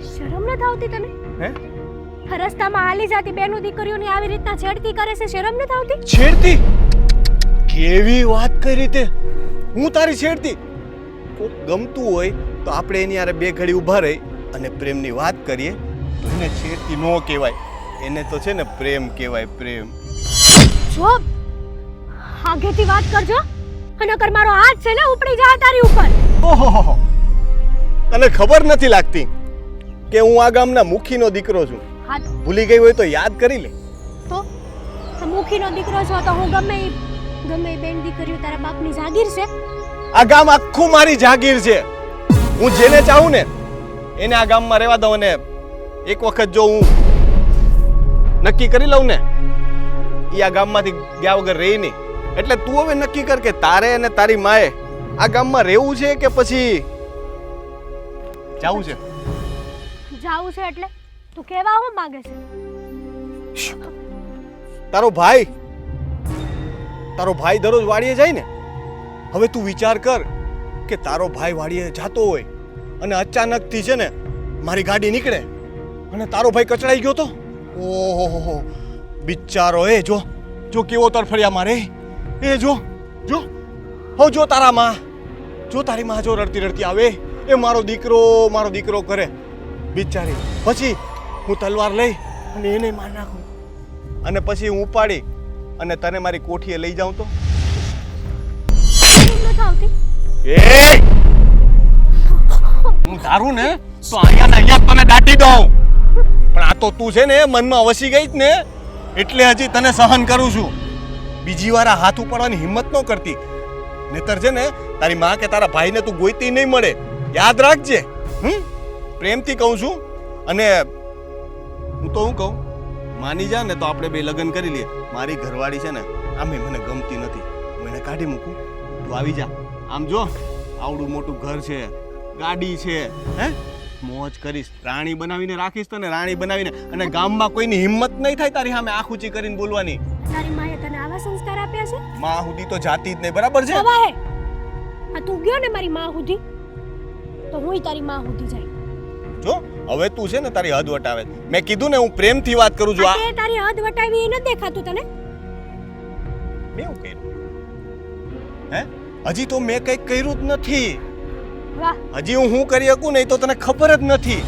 શરમ નથી આવતી તને? હે? રસ્તામાં હાલી જાતી બેનો દીકરીઓની આવી રીતના છેડતી કરે છે, શરમ નથી આવતી? છેડતી? કેવી વાત કરી તે? હું તારી છેડતી? કોક ગમતું હોય તો આપણે એની હારે બે ઘડી ઊભા રહી અને પ્રેમની વાત કરીએ તો એને છેડતી ન કહેવાય, એને તો છે ને પ્રેમ કહેવાય, પ્રેમ. જો આગેથી વાત કરજો, નકર મારો હાથ છે ને ઉપડી જાય તારી ઉપર. ઓહો, તને ખબર નથી લાગતી કે હું આ ગામના મુખીનો દીકરો છું? હાથ ભૂલી ગઈ હોય તો યાદ કરી લે. તો મુખીનો દીકરો છો તો હું ગમે એ બેન દીકરીઓ તારા બાપની જાગીર છે. આ ગામ આખું મારી જાગીર છે. હું જેને ચાહું ને એને આ ગામમાં રહેવા દઉં, અને એક વખત જો હું નક્કી કરી લઉં ને એ આ ગામમાંથી ગયા વગર રહી નહીં. એટલે તું હવે નક્કી કર કે તારે અને તારી માએ આ ગામમાં રહેવું છે કે પછી જાવું છે? જાવું છે એટલે તું કેવા હું માંગે છે? તારો ભાઈ દરરોજ વાડીએ જાય ને. હવે તું વિચાર કર કે તારો ભાઈ વાડીએ જાતો હોય અને અચાનકથી છે ને મારી ગાડી નીકળે અને તારો ભાઈ કચડાઈ ગયો તો, ઓહો બિચારો. એ જો જો કેવો તરફડિયા મારે. એ જો જો હો જો તારા માં, જો તારી માં જો રડતી રડતી આવે, એ મારો દીકરો કરે બિચારી. પછી હું તલવાર લઈ અને એને માર નાખું અને પછી હું ઉપાડી અને તને મારી કોઠીએ લઈ જાઉં તો? એ હું ધારું ને તો અહીંયા તને દાટી દઉં, પણ આ તો તું છે ને મનમાં વસી ગઈ જ ને એટલે હજી તને સહન કરું છું. બીજી વાર આ હાથ ઉપાડવાની હિંમત ન કરતી, નહીતર છે ને તારી માં કે તારા ભાઈને તું ગોઈતી નહીં મળે. યાદ રાખજે. પ્રેમથી કહું છું. અને હું તો હું કહું, માની જા ને તો આપણે બે લગ્ન કરી લઈએ. મારી ઘરવાળી છે ને આમે મને ગમતી નથી, હું એને કાઢી મૂકું. તું આવી જા. આમ જો આવડું મોટું ઘર છે, ગાડી છે, હે મોજ કરીશ, રાણી બનાવીને રાખીશ તને, રાણી બનાવીને. અને ગામમાં કોઈની હિંમત નહીં થાય તારી સામે આંખ ઊંચી કરીને બોલવાની. તારી માએ તને આવા સંસ્કાર આપ્યા છે? માં સુધી તો જાતી જ નહીં, બરાબર છે? સવા હે આ તું ગયો ને મારી માં સુધી તો હુંય તારી માં સુધી જાય. જો હવે તું છે ને તારી હદ વટાવે. મેં કીધું ને હું પ્રેમથી વાત કરું છું. આ તારી હદ વટાવી એ નથી દેખાતું તને? મેં એવું કર્યું? હે હજી તો મેં કંઈક કર્યું જ નથી. વાહ, હજી હું કરી શકું નહીં તો તને ખબર જ નથી.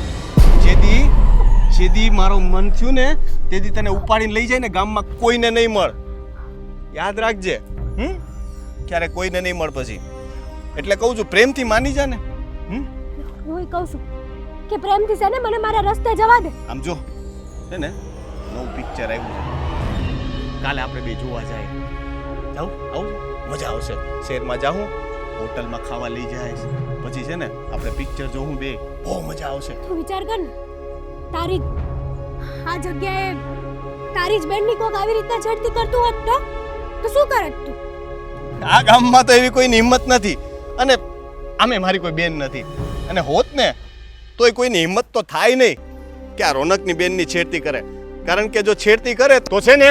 જેદી મારો મન થયું ને તેદી તને ઉપાડીને લઈ જાય ને ગામમાં કોઈને નહીં મળ. યાદ રાખજે. ક્યારે કોઈને નહીં મળ પછી. એટલે કહું છું પ્રેમથી માની જા ને. હું કહું છું કે પ્રેમથી છે ને મને મારા રસ્તે જવા દે. આમ જો છે ને નવું પિક્ચર આવ્યું છે, કાલે આપણે બે જોવા જાય. આવું મજા આવશે. શહેરમાં જાઉં, હોટલમાં ખાવા લઈ જાય, પછી છે ને આપણે પિક્ચર જોવું બે, બહુ મજા આવશે. તું વિચાર કર ને, તારી આ જગ્યાએ તારી જ બેનની કોક આવી રીતના છેડતી કરતું હોત તો શું કરત તું? આ ગામમાં તો એવી કોઈની હિંમત નથી, અને આમે મારી કોઈ બેન નથી. અને હોત ને તોય કોઈની હિંમત તો થાય નહીં કે આ રોનકની બેનની છેડતી કરે. કારણ કે જો છેડતી કરે તો છે ને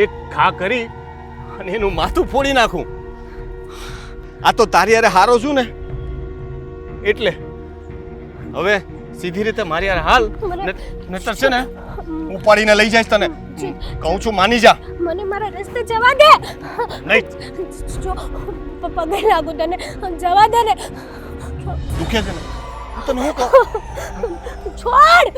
એક ખા કરી અને એનું માથું ફોડી નાખું. આ તો તારી હારે હારો છું ને એટલે હવે સીધી રીતે મારી હારે હાલ, નહીતર છે ને ઉપાડીને લઈ જઈશ તને. કહું છું માની જા. મને મારા રસ્તે જવા દે. નહીં જો પગે લાગુ તને, જવા દે ને. દુખે છે ને તને હું કહું? છોડ.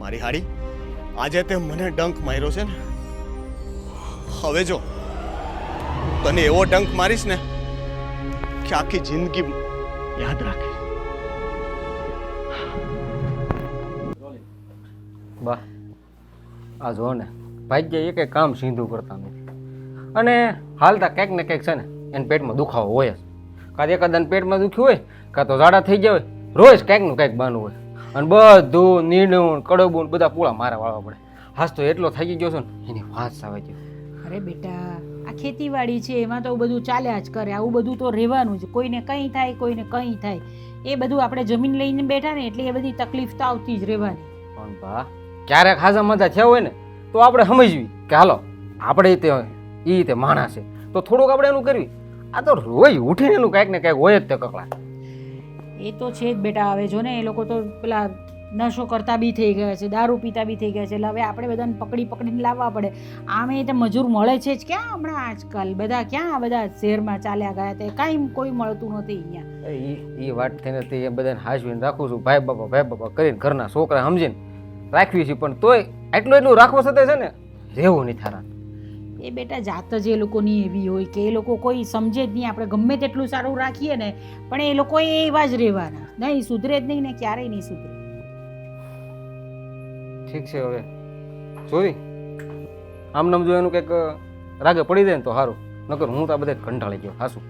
મારી હાડી, આજે તે મને ડંક માર્યો છે ને, હવે જો તને એવો ડંક મારીશ ને કે આખી જિંદગી યાદ રાખીશ. બા આ જો ને ભાગ્ય એ કંઈ કામ સીધું કરતા નથી, અને હાલતા કંઈક ને કંઈક છે ને એને પેટમાં દુખાવો હોય જ. કાં એકાદાને પેટમાં દુખ્યું હોય, કાં તો ઝાડા થઈ ગયા હોય, રોજ કંઈકનું કંઈક બહાનું હોય. અને બધું નીણું કડબું બધા પૂળા મારા વાળવા પડે. હાસ તો એટલો થઈ ગયો છે ને એની વાત સાવે છે. અરે બેટા, આ ખેતીવાડી છે, એમાં તો બધું ચાલ્યા જ કરે. આવું બધું તો રહેવાનું જ. કોઈને કંઈ થાય, કોઈને કંઈ થાય, એ બધું આપણે જમીન લઈને બેઠા ને એટલે એ બધી તકલીફ તો આવતી જ રહેવાની. પણ બા ક્યારેક હાજા મજા થયા હોય ને તો આપણે સમજવી કે હાલો આપણે તે એ રીતે માણસ છે તો થોડુંક આપણે એનું કરવી. આ તો રોજ ઉઠીને એનું કાંઈક ને કાંઈક હોય જ તે કકળા. એ તો છે જ બેટા. હવે જો ને એ લોકો તો પેલા નશો કરતા બી થઈ ગયા છે, દારૂ પીતા બી થઈ ગયા છે, એટલે હવે આપણે બધાને પકડીને લાવવા પડે. આમે તે મજૂર મળે છે જ ક્યાં હમણાં આજકાલ? બધા ક્યાં આ બધા શહેરમાં ચાલ્યા ગયા તે કાંઈ કોઈ મળતું નથી અહીંયા. એ વાત થઈને તે એ બધાને હાચવીને રાખું છું, ભાઈ બાપા કરીને ઘરના છોકરા સમજીને રાખવી છે, પણ તોય એટલું રાખવો છતાં છે ને રહેવું નહીં થારા. એ બેટા જાત જ એ લોકોની એવી હોય કે એ લોકો કોઈ સમજે જ નહીં. આપણે ગમે તેટલું સારું રાખીએ ને પણ એ લોકો એવા જ રહેવાના, નહીં સુધરે જ નહીં ને ક્યારેય નહીં સુધરે. ઠીક છે, હવે જોઈ આમ નામ જો એનું કંઈક રાગે પડી જાય ને તો સારું, નકર હું તો આ બધા કંટાળી ગયો હાસું.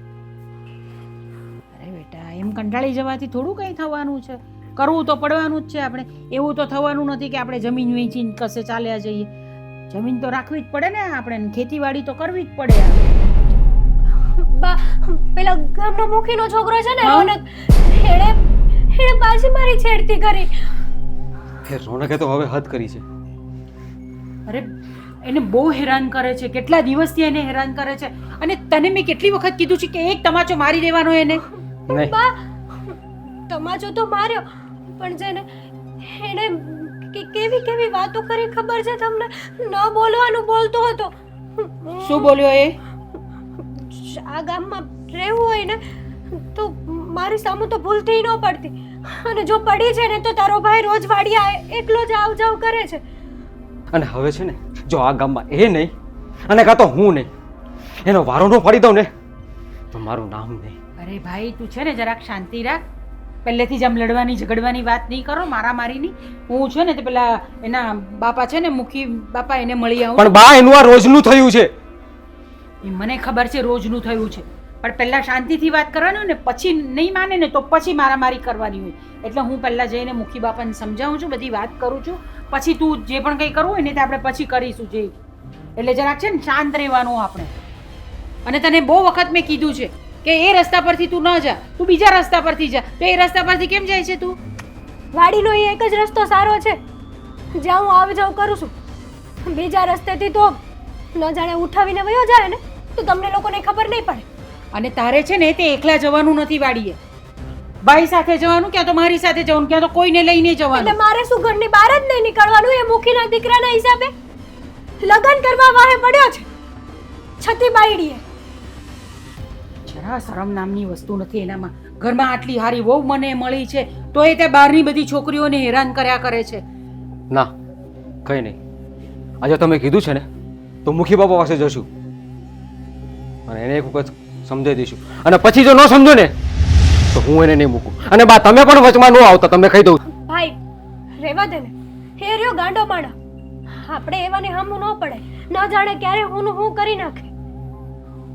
અરે બેટા એમ કંટાળી જવાથી થોડું કંઈ થવાનું છે, કરવું તો પડવાનું જ છે. આપણે એવું તો થવાનું નથી કે આપણે જમીન વેચીને કશે ચાલ્યા જઈએ. જમીન તો રાખવી જ પડે ને આપણે, ખેતીવાડી તો કરવી જ પડે. બા પેલા ગામનો મુખીનો છોકરો છે ને હા? રોનક, એણે પાછી મારી છેડતી કરી. રોનકે તો હવે હદ કરી છે. અરે એને બહુ હેરાન કરે છે, કેટલા દિવસથી એને હેરાન કરે છે. અને તને મેં કેટલી વખત કીધું છે કે એક તમાચો મારી દેવાનો એને. નહીં બા તમાચો તો માર્યો, પણ છે ને એણે કેવી કેવી વાતો કરી ખબર છે તમને? ન બોલવાનું બોલતો હતો. શું બોલ્યો એ? આ ગામમાં રહેવું હોય ને તો મારી સામે તો ભૂલથી ન પડતી, અને જો પડી છે ને તો તારો ભાઈ રોજ વાડિયા એકલો જ આવ જાવ કરે છે. અને હવે છે ને જો આ ગામમાં એ નહીં અને કાં તો હું નહીં, એનો વારો ન ફાડી દઉં ને તો મારું નામ નહીં. અરે ભાઈ તું છે ને જરાક શાંતિ રાખ. પહેલેથી જ આમ લડવાની ઝઘડવાની વાત નહીં કરો, મારામારીની. હું છે ને તે પેલા એના બાપા છે ને મુખી બાપા એને મળી આવું. પણ બા એનું આ રોજનું થયું છે. એ મને ખબર છે રોજનું થયું છે, પણ પહેલા શાંતિથી વાત કરવાની હોય ને, પછી નહીં માને ને તો પછી મારામારી કરવાની હોય. એટલે હું પહેલા જઈને મુખી બાપાને સમજાવું છું, બધી વાત કરું છું, પછી તું જે પણ કંઈ કરવું હોય ને તે આપણે પછી કરીશું. જે એટલે જરાક છે ને શાંત રહેવાનું આપણે. અને તને બહુ વખત મેં કીધું છે કે એ રસ્તા પરથી તું ન જા, તું બીજા રસ્તા પરથી જા. તો એ રસ્તા પરથી કેમ જાય છે તું? વાડીનો એ એક જ રસ્તો સારો છે જ્યાં હું આવ જાવ કરું છું. બીજા રસ્તેથી તો ન જાણે ઉઠાવીને વયો જાય ને તો તમને લોકોને ખબર નહીં પડે. અને તારે છે ને તે એકલા જવાનું નથી વાડીએ, ભાઈ સાથે જવાનું, ક્યાં તો મારી સાથે જવાનું, ક્યાં તો કોઈને લઈને એટલે જવાનું. મારે શું ઘરની બહાર જ નહીં નીકળવાનું? એ મુખીના દીકરાના હિસાબે લગ્ન કરવા વાહે પડ્યો છે છતી બાયડીએ. જરા શરમ નામની વસ્તુ નથી એનામાં. ઘરમાં આટલી હારી વહુ મને મળી છે તો એ તે બહારની બધી છોકરીઓને હેરાન કર્યા કરે છે. ના કંઈ નહીં, આજે તમે કીધું છે ને તો મુખી બાપા પાસે જશું અને એને એક વખત સમજાવી દઈશું. અને પછી જો ન સમજો ને તો હું એને નહીં મૂકું. અને બા તમે પણ વચમાં ન આવતા, તમે કહી દઉં. ભાઈ રેવા દે ને, હે રહ્યો ગાંડો માણા. આપણે એવાને હમું ન પડે, ન જાણે ક્યારે હું કરી નાખે.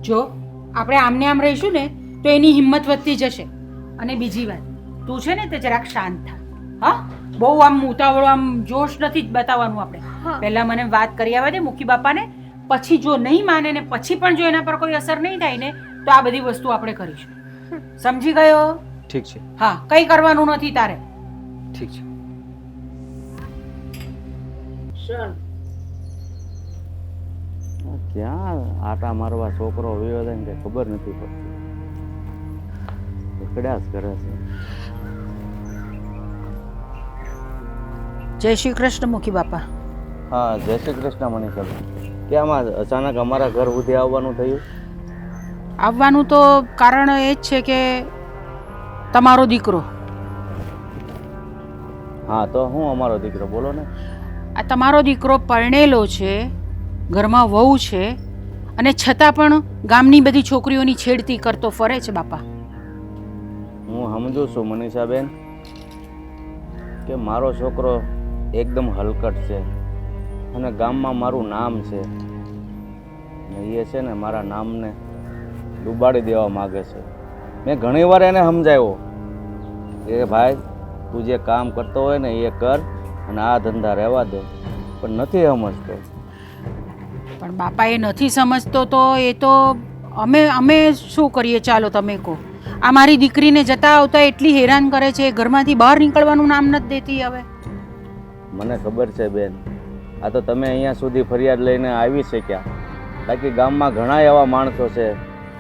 જો આપણે આમને આમ રહીશું ને તો એની હિંમત વધતી જશે. અને બીજી વાત, તું છે ને તે જરાક શાંત થા. હા, બહુ આમ ઉતાવળ આમ જોશ નથી જ બતાવવાનું આપણે. હા. પહેલા મને વાત કરી આવવા દે મુખી બાપાને, પછી જો નહીં માને ને પછી પણ જો એના પર કોઈ અસર નહીં થાય ને તો આ બધી વસ્તુ આપણે કરીશું. સમજી ગયો? ઠીક છે. હા, કંઈ કરવાનું નથી તારે. ઠીક છે. ક્યાં આટા મારવા છોકરો વયો જાય ને કે ખબર નથી પડતી, કડાસ કરે છે. જય શ્રી કૃષ્ણ મુખી બાપા. હા, જય શ્રી કૃષ્ણ મનીષાબેન. કેમ આ અચાનક અમારા ઘર સુધી આવવાનું થયું? આવવાનું તો કારણ એ જ છે કે તમારો દીકરો, હા તો હું અમારો દીકરો, બોલો ને. આ તમારો દીકરો પરણેલો છે, ઘરમાં વહુ છે, અને છતાં પણ ગામની બધી છોકરીઓની છેડતી કરતો ફરે છે બાપા. હું સમજુ છું મનીષાબેન કે મારો છોકરો એકદમ હલકટ છે અને ગામમાં મારું નામ છે ને એ છે ને મારા નામને ડૂબાડી દેવા માગે છે. મેં ઘણી વાર એને સમજાવ્યો કે ભાઈ તું જે કામ કરતો હોય ને એ કર અને આ ધંધા રહેવા દે, પણ નથી સમજતો. પણ બાપા એ નથી સમજતો તો એ તો અમે શું કરીએ? ચાલો તમે કહો. આ મારી દીકરીને જતા આવતા એટલી હેરાન કરે છે, ઘરમાંથી બહાર નીકળવાનું નામ નથી દેતી. હવે મને ખબર છે બેન, આ તો તમે અહીંયા સુધી ફરિયાદ લઈને આવી શક્યા, બાકી ગામમાં ઘણા એવા માણસો છે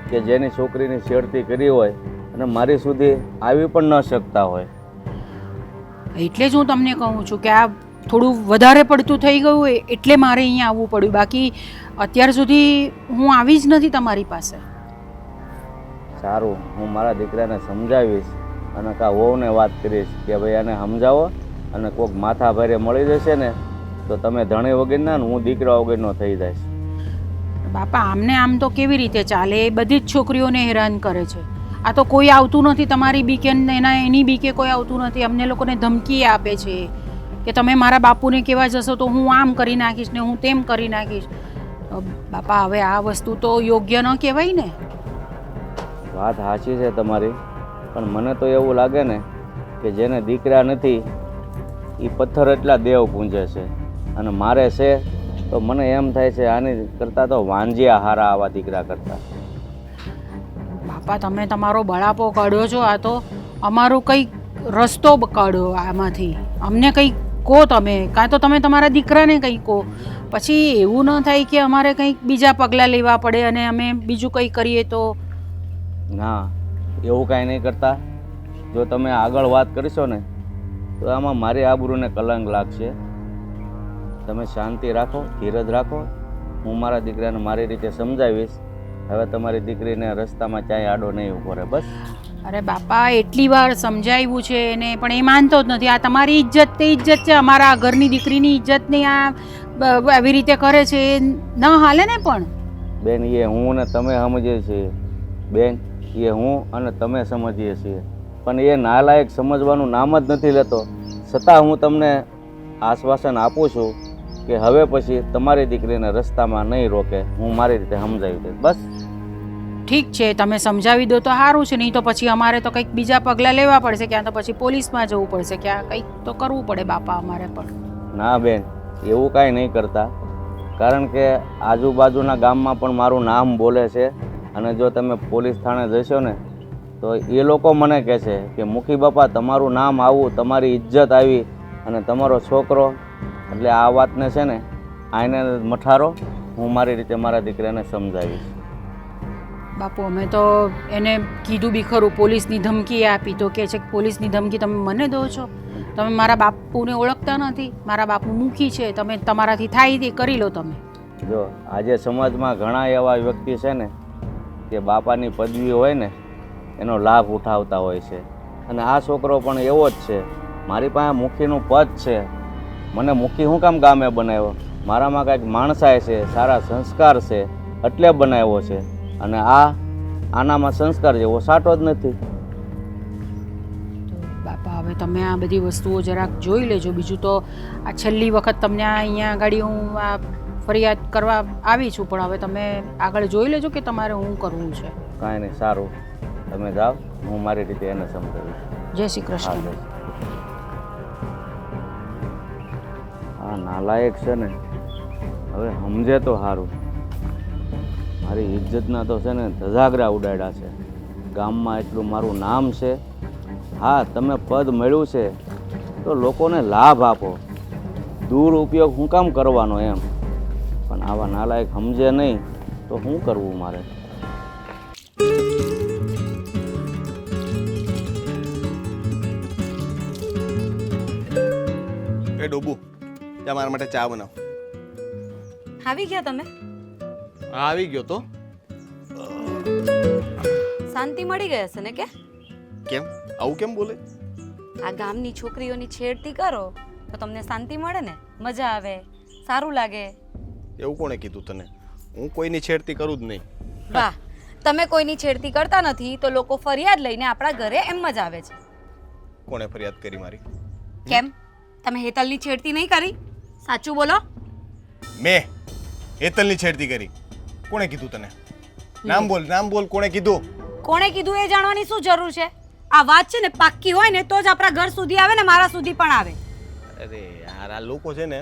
કે જેની છોકરીની છેડતી કરી હોય અને મારી સુધી આવી પણ ન શકતા હોય. એટલે જ હું તમને કહું છું કે આ થોડું વધારે પડતું થઈ ગયું હોય એટલે મારે અહીંયા આવવું પડ્યું, બાકી અત્યાર સુધી હું આવી જ નથી તમારી પાસે. સારું, હું મારા દીકરાને સમજાવીશ અને કાં વહુને વાત કરીશ કે ભાઈ આને સમજાવો, અને કોઈક માથા ભારે મળી જશે ને તો તમે ધણી વગરના ને હું દીકરા વગરનો થઈ જઈશ. બાપા આમને આમ તો કેવી રીતે ચાલે? એ બધી જ છોકરીઓને હેરાન કરે છે. આ તો કોઈ આવતું નથી તમારી બીકે, એની બીકે કોઈ આવતું નથી. અમને લોકોને ધમકી આપે છે કે તમે મારા બાપુને કહેવા જશો તો હું આમ કરી નાખીશ ને હું તેમ કરી નાખીશ. બાપા હવે આ વસ્તુ તો યોગ્ય ન કહેવાય ને. વાત સાચી છે તમારી, પણ મને તો એવું લાગે ને કે જેને દીકરા નથી એ પથ્થર એટલા દેવ પૂંજે છે, અને મારે છે તો મને એમ થાય છે આની કરતાં તો વાંજિયા હારા આવા દીકરા કરતા. બાપા તમે તમારો બળાપો કાઢ્યો છો, આ તો અમારું કંઈક રસ્તો કાઢો આમાંથી. અમને કંઈક કહો તમે, કાં તો તમે તમારા દીકરાને કંઈક કહો. પછી એવું ન થાય કે અમારે કંઈક બીજા પગલાં લેવા પડે અને અમે બીજું કંઈ કરીએ તો. ના, એવું કાંઈ નહીં કરતા. જો તમે આગળ વાત કરશો ને તો આમાં મારી આબરૂને કલંક લાગશે. તમે શાંતિ રાખો, ધીરજ રાખો. હું મારા દીકરાને મારી રીતે સમજાવીશ. હવે તમારી દીકરીને રસ્તામાં ચાય આડો નહીં ઉભો રહે, બસ. અરે બાપા એટલી વાર સમજાવ્યું છે એને, પણ એ માનતો જ નથી. આ તમારી ઇજ્જત તે ઇજ્જત છે, અમારા ઘરની દીકરીની ઇજ્જતની આ આવી રીતે કરે છે એ ન હાલે ને. પણ બેન એ હું ને તમે સમજીએ છીએ, બેન એ હું અને તમે સમજીએ છીએ, પણ એ નાલાયક સમજવાનું નામ જ નથી લેતો. છતાં હું તમને આશ્વાસન આપું છું કે હવે પછી તમારી દીકરીને રસ્તામાં નહીં રોકે. હું મારી રીતે સમજાવી દઈશ, બસ. ઠીક છે, તમે સમજાવી દો તો સારું છે, નહીં તો પછી અમારે તો કંઈક બીજા પગલાં લેવા પડશે, ક્યાં તો પછી પોલીસમાં જવું પડશે, ક્યાં કંઈક તો કરવું પડે બાપા અમારે પણ. ના બેન, એવું કાંઈ નહીં કરતા, કારણ કે આજુબાજુના ગામમાં પણ મારું નામ બોલે છે. અને જો તમે પોલીસ થાણે જશો ને તો એ લોકો મને કહે છે કે મુખી બાપા તમારું નામ આવું, તમારી ઇજ્જત આવી અને તમારો છોકરો, એટલે આ વાતને છે ને આઈને મઠારો. હું મારી રીતે મારા દીકરાને સમજાવીશ. બાપુ અમે તો એને કીધું બી ખરું, પોલીસની ધમકી આપી તો કહે છે કે પોલીસની ધમકી તમે મને દો છો, તમે મારા બાપુને ઓળખતા નથી, મારા બાપુ મુખી છે, તમે તમારાથી થાય તે કરી લો તમે. જો આજે સમાજમાં ઘણા એવા વ્યક્તિ છે ને કે બાપાની પદવી હોય ને એનો લાભ ઉઠાવતા હોય છે, અને આ છોકરો પણ એવો જ છે. મારી પાસે મુખીનું પદ છે, મને મુખી શું કામ ગામે બનાવ્યો? મારામાં કાંઈક માણસાઈ છે, સારા સંસ્કાર છે એટલે બનાવ્યો છે, અને આનામાં સંસ્કાર જેવો સાટો જ નથી. બાપા હવે તમે આ બધી વસ્તુઓ જરાક જોઈ લેજો. બીજું તો આ છેલ્લી વખત તમને અહીંયા આગળ હું આ ફરિયાદ કરવા આવી છું, પણ હવે તમે આગળ જોઈ લેજો કે તમારે શું કરવું છે. કાંઈ નહીં, સારું, તમે જાઓ, હું મારી રીતે એને સમજાવીશ. જય શ્રી કૃષ્ણ. આ નાલાયક છે ને હવે સમજે તો સારું. મારી ઇજ્જતના તો છે ને ધજાગરા ઉડાડ્યા છે. ગામમાં એટલું મારું નામ છે. હા, તમે પદ મળ્યું છે તો લોકોને લાભ આપો, દુરુપયોગ શું કામ કરવાનો એમ. પણ આવા નાલાયક સમજે નહીં તો શું કરવું મારે? એ ડોબુ, જા મારા માટે ચા બનાવ. આવી ગયા તમે? હા, આવી ગયો તો. શાંતિ મળી ગઈ હશે ને? કે કેમ આવું કેમ બોલે? આ ગામની છોકરીઓની છેડતી કરો તો તમને શાંતિ મળે ને, મજા આવે, સારું લાગે. એવું કોણે કીધું તને? હું કોઈની છેડતી કરું જ નહીં. વાહ, તમે કોઈની છેડતી કરતા નથી તો લોકો ફરિયાદ લઈને આપણા ઘરે એમ જ આવે છે. કોણે ફરિયાદ કરી મારી? કેમ, તમે હેતલની છેડતી નહીં કરી? સાચું બોલો. મેં હેતલની છેડતી કરી? કોણે કીધું તને? નામ બોલ, નામ બોલ, કોણે કીધું? કોણે કીધું એ જાણવાની શું જરૂર છે? આ વાત છે ને પાક્કી હોય ને તો જ આપણા ઘર સુધી આવે ને મારા સુધી પણ આવે. અરે યાર, આ લોકો છે ને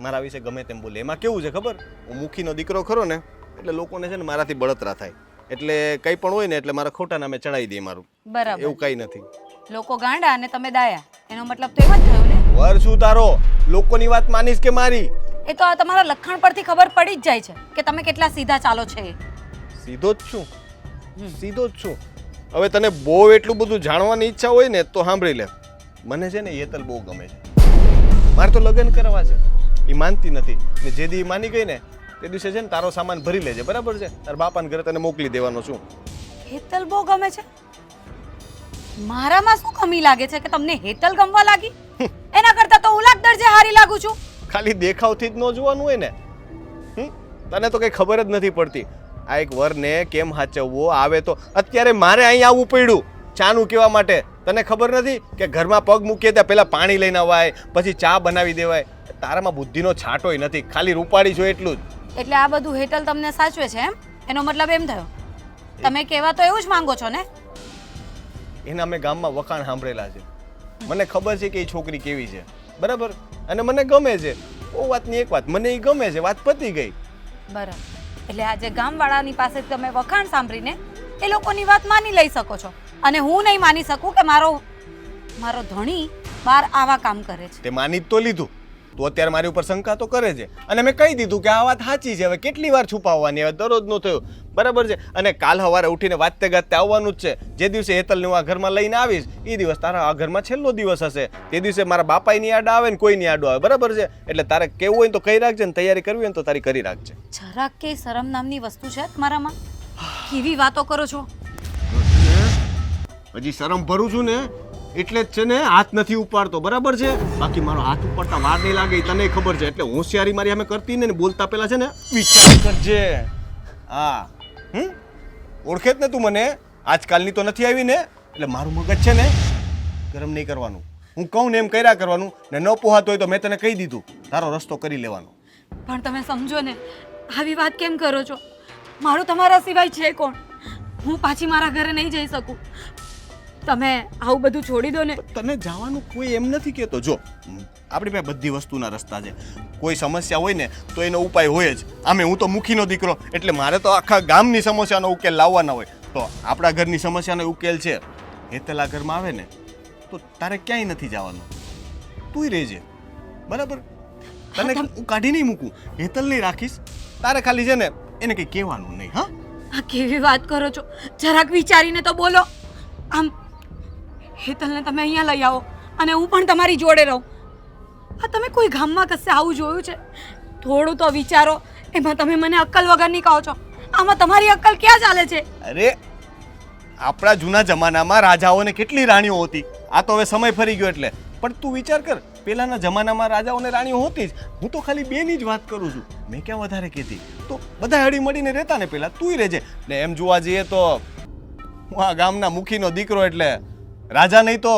મારા વિશે ગમે તેમ બોલે. એમાં કેવું છે ખબર? હું મુખીનો દીકરો ખરો ને એટલે લોકોને છે ને મારાથી બળતરા થાય, એટલે કંઈ પણ હોય ને એટલે મારા ખોટા નામે ચડાવી દે મારું. બરાબર. એવું કંઈ નથી. લોકો ગાંડા અને તમે દાયા, એનો મતલબ તો એમ જ થયો ને. વર શું તારો? લોકોની વાત માનીશ કે મારી? એ તો આ તમારા લખાણ પરથી ખબર પડી જ જાય છે કે તમે કેટલા સીધા ચાલો છે એ. સીધો જ છું સીધો જ છું. હવે તને બહુ એટલું બધું જાણવાની ઈચ્છા હોય ને તો સાંભળી લે. મને છે ને હેતલ બહુ ગમે છે. મારે તો લગ્ન કરવા છે. એ માનતી નથી ને જે દી માની ગઈ ને તે દિવસે છે ને તારો સામાન ભરી લેજે, બરાબર છે? તારા બાપાને ઘરે તને મોકલી દેવાનો છું. હેતલ બહુ ગમે છે? મારામાં શું કમી લાગે છે કે તમને હેતલ ગમવા લાગી? એના કરતા તો ઉલાક દરજે હારી લાગુ છું. ખાલી દેખાવથી જ ન જોવાનું હોય ને. તને તો કઈ ખબર જ નથી પડતી. આ એક વરને કેમ હાચવવો આવે તો અત્યારે મારે અહીં આવવું પડ્યું ચાનું કહેવા માટે. તને ખબર નથી કે ઘરમાં પગ મૂકીએ ત્યાં પહેલા પાણી લઈને અવાય, પછી ચા બનાવી દેવાય. તારામાં બુદ્ધિનો છાંટોય નથી, ખાલી રૂપાળી છો એટલું જ. એટલે આ બધું હેતલ તમને સાચવે છે એમ? એનો મતલબ એમ થયો તમે કહેવા તો એવું જ માંગો છો ને? એના મેં ગામમાં વખાણ સાંભળેલા છે. મને ખબર છે કે એ છોકરી કેવી છે, બરાબર? અને મને ગમે છે. ઓ વાતની એક વાત, મને એ ગમે છે, વાત પતી ગઈ. બરાબર. એટલે આજે ગામવાળાની પાસે તમે વખાણ સાંભળીને એ લોકોની વાત માની લઈ શકો છો અને હું નહીં માની શકું કે મારો ધણી બહાર આવા કામ કરે છે. તે માની જ તો લીધું. તું અત્યારે મારી ઉપર શંકા તો કરે છે અને મેં કહી દીધું કે આ વાત સાચી છે. હવે કેટલી વાર છુપાવવાની? હવે દરરોજનું થયું, બરાબર છે? અને કાલ સવારે ઉઠીને વાતે ગાતે આવવાનું જ છે. જે દિવસે હેતલને હું આ ઘરમાં લઈને આવીશ એ દિવસ તારા આ ઘરમાં છેલ્લો દિવસ હશે. તે દિવસે મારા બાપાની યાદ આવે ને કોઈની યાદ આવે, બરાબર છે? એટલે તારે કેવું હોય તો કહી રાખજે ને તૈયારી કરવી હોય ને તો તારી કરી રાખજે. જરાક કે શરમ નામની વસ્તુ છે તમારામાં? કેવી વાતો કરો છો? હજી શરમ ભરું છું ને એટલે જ છે ને હાથ નથી ઉપાડતો, બરાબર છે? બાકી મારો હાથ ઉપાડતા વાર નહીં લાગે તને ખબર છે. એટલે હોશિયારી મારી અમે કરતી ને બોલતા પહેલા છે ને વિચાર કરજે. હા, ઓળખે જ ને તું મને? આજકાલની તો નથી આવી ને. એટલે મારું મગજ છે ને ગરમ નહીં કરવાનું. હું કહું ને એમ કર્યા કરવાનું ને ન પોહાતો હોય તો મેં તને કહી દીધું તારો રસ્તો કરી લેવાનો. પણ તમે સમજો ને, આવી વાત કેમ કરો છો? મારું તમારા સિવાય છે કોણ? હું પાછી મારા ઘરે નહીં જઈ શકું. તમે આવું બધું છોડી દો ને. તને જવાનું કોઈ એમ નથી કહેતો. જો આપણી પાસે બધી વસ્તુના રસ્તા છે. કોઈ સમસ્યા હોય ને તો એનો ઉપાય હોય જ. આમે હું તો મુખીનો દીકરો એટલે મારે તો આખા ગામની સમસ્યાનો ઉકેલ લાવવાના હોય. તો આપણા ઘરની સમસ્યાનો ઉકેલ છે. હેતલ આ ઘરમાં આવે ને તો તારે ક્યાંય નથી જવાનું. તુંય રહેજે, બરાબર? તને હું કાઢી નહીં મૂકું, હેતલ નહીં રાખીશ. તારે ખાલી છે ને એને કંઈ કહેવાનું નહીં. હા, આ કેવી વાત કરો છો? જરાક વિચારીને તો બોલો. આમ હેતલને તમે અહીંયા લઈ આવો અને હું પણ તમારી જોડે રહું. આ તમે કોઈ ગામમાં કશે આવું જોયું છે? થોડું તો વિચારો. એમાં તમે મને અક્કલ વગરની કહો છો. આમાં તમારી અક્કલ ક્યાં ચાલે છે? અરે આપણા જૂના જમાનામાં રાજાઓને કેટલી રાણીઓ હતી. આ તો હવે સમય ફરી ગયો એટલે. પણ તું વિચાર કર, પહેલાના જમાનામાં રાજાઓને રાણીઓ હોતી જ. હું તો ખાલી બેની જ વાત કરું છું. મેં ક્યાં વધારે કહેતી. તો બધા હળી મળીને રહેતા ને પહેલા. તુંય રહેજે. ને એમ જોવા જઈએ તો હું આ ગામના મુખીનો દીકરો એટલે રાજા નહીં તો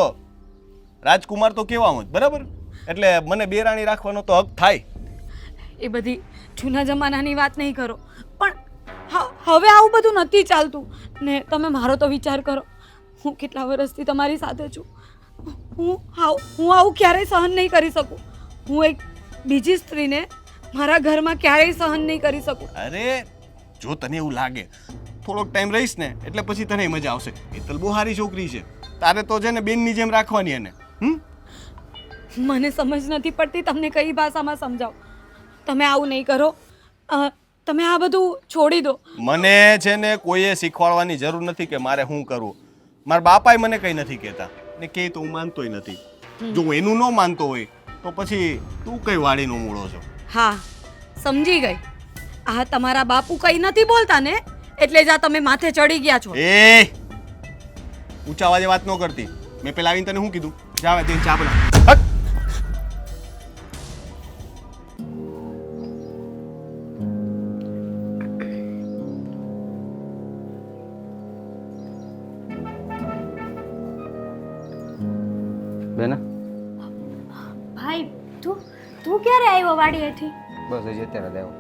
રાજકુમાર તો કહેવામાં જ, બરાબર? એટલે મને બે રાણી રાખવાનો તો હક થાય. એ બધી જૂના જમાનાની વાત નહીં કરો. પણ હવે આવું બધું નથી ચાલતું ને. તમે મારો તો વિચાર કરો. હું કેટલા વર્ષથી તમારી સાથે છું. હું આવું ક્યારેય સહન નહીં કરી શકું. હું એક બીજી સ્ત્રીને મારા ઘરમાં ક્યારેય સહન નહીં કરી શકું. અરે જો તને એવું લાગે થોડોક ટાઈમ રહીશ ને એટલે પછી તને મજા આવશે. હેતલ બહુ સારી છોકરી છે. તારે તો છે ને બેનની જેમ રાખવાની એને. મને સમજ નથી પડતી તમને કઈ ભાષામાં સમજાવ. તમે આવું નહીં કરો. તમે આ બધું છોડી દો. મને છે ને કોઈએ શીખવાડવાની જરૂર નથી કે મારે શું કરવું. મારા બાપાએ મને કંઈ નથી કહેતા ને કે તો હું માનતોય નથી. જો હું એનું ન માનતો હોય તો પછી તું કઈ વાડીનો મૂળો છો. હા, સમજી ગઈ. આ તમારા બાપુ કઈ નથી બોલતા ને એટલે જ આ તમે માથે ચડી ગયા છો. એ ઊંચા અવાજે વાત ન કરતી. મેં પેલા આવીને તને શું કીધું? જાવે તે ચા બના. બેના ભાઈ તું ક્યારે આવ્યો વાડીએથી? બસ હજી અત્યારે જ આવ્યો.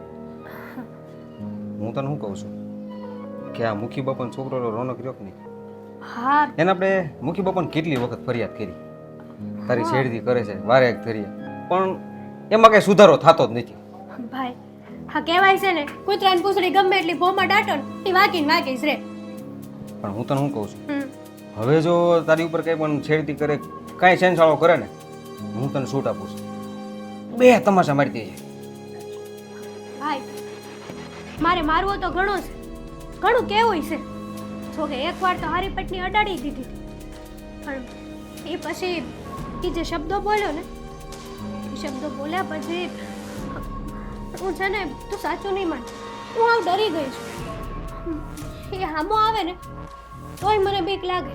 હું તને શું કહું છું કે આ મુખી બાપાનો છોકરો રોનક રહ્યો કે નહીં, હા એને આપણે મુખી બાપાને કેટલી વખત ફરિયાદ કરી. તારી છેડતી કરે છે વારે એક ધરીએ, પણ એમાં કઈ સુધારો થતો જ નથી. ભાઈ હા કહેવાય છે ને કૂતરાને પૂંછડી ગમે એટલી ભોમાં દાટો ને એ વાકીને વાકીશ રે. પણ હું તને શું કહું છું, હવે જો તારી ઉપર કઈ પણ છેડતી કરે, કાંઈ છેનછાળો કરે ને, હું તને છૂટ આપું છું. બે તમાશા મારી દઈએ. ભાઈ મારે મારવો તો ઘણો છે, ઘણું કેવું છે. જો કે એકવાર તો હારી પટની અડાડી દીધી પણ એ પછી એ જે શબ્દો બોલ્યો ને એ શબ્દો બોલ્યા પછી હું છે ને તું સાચું નહીં માન, હું આવ ડરી ગઈ છું. એ હામો આવે ને તોય મને બીક લાગે.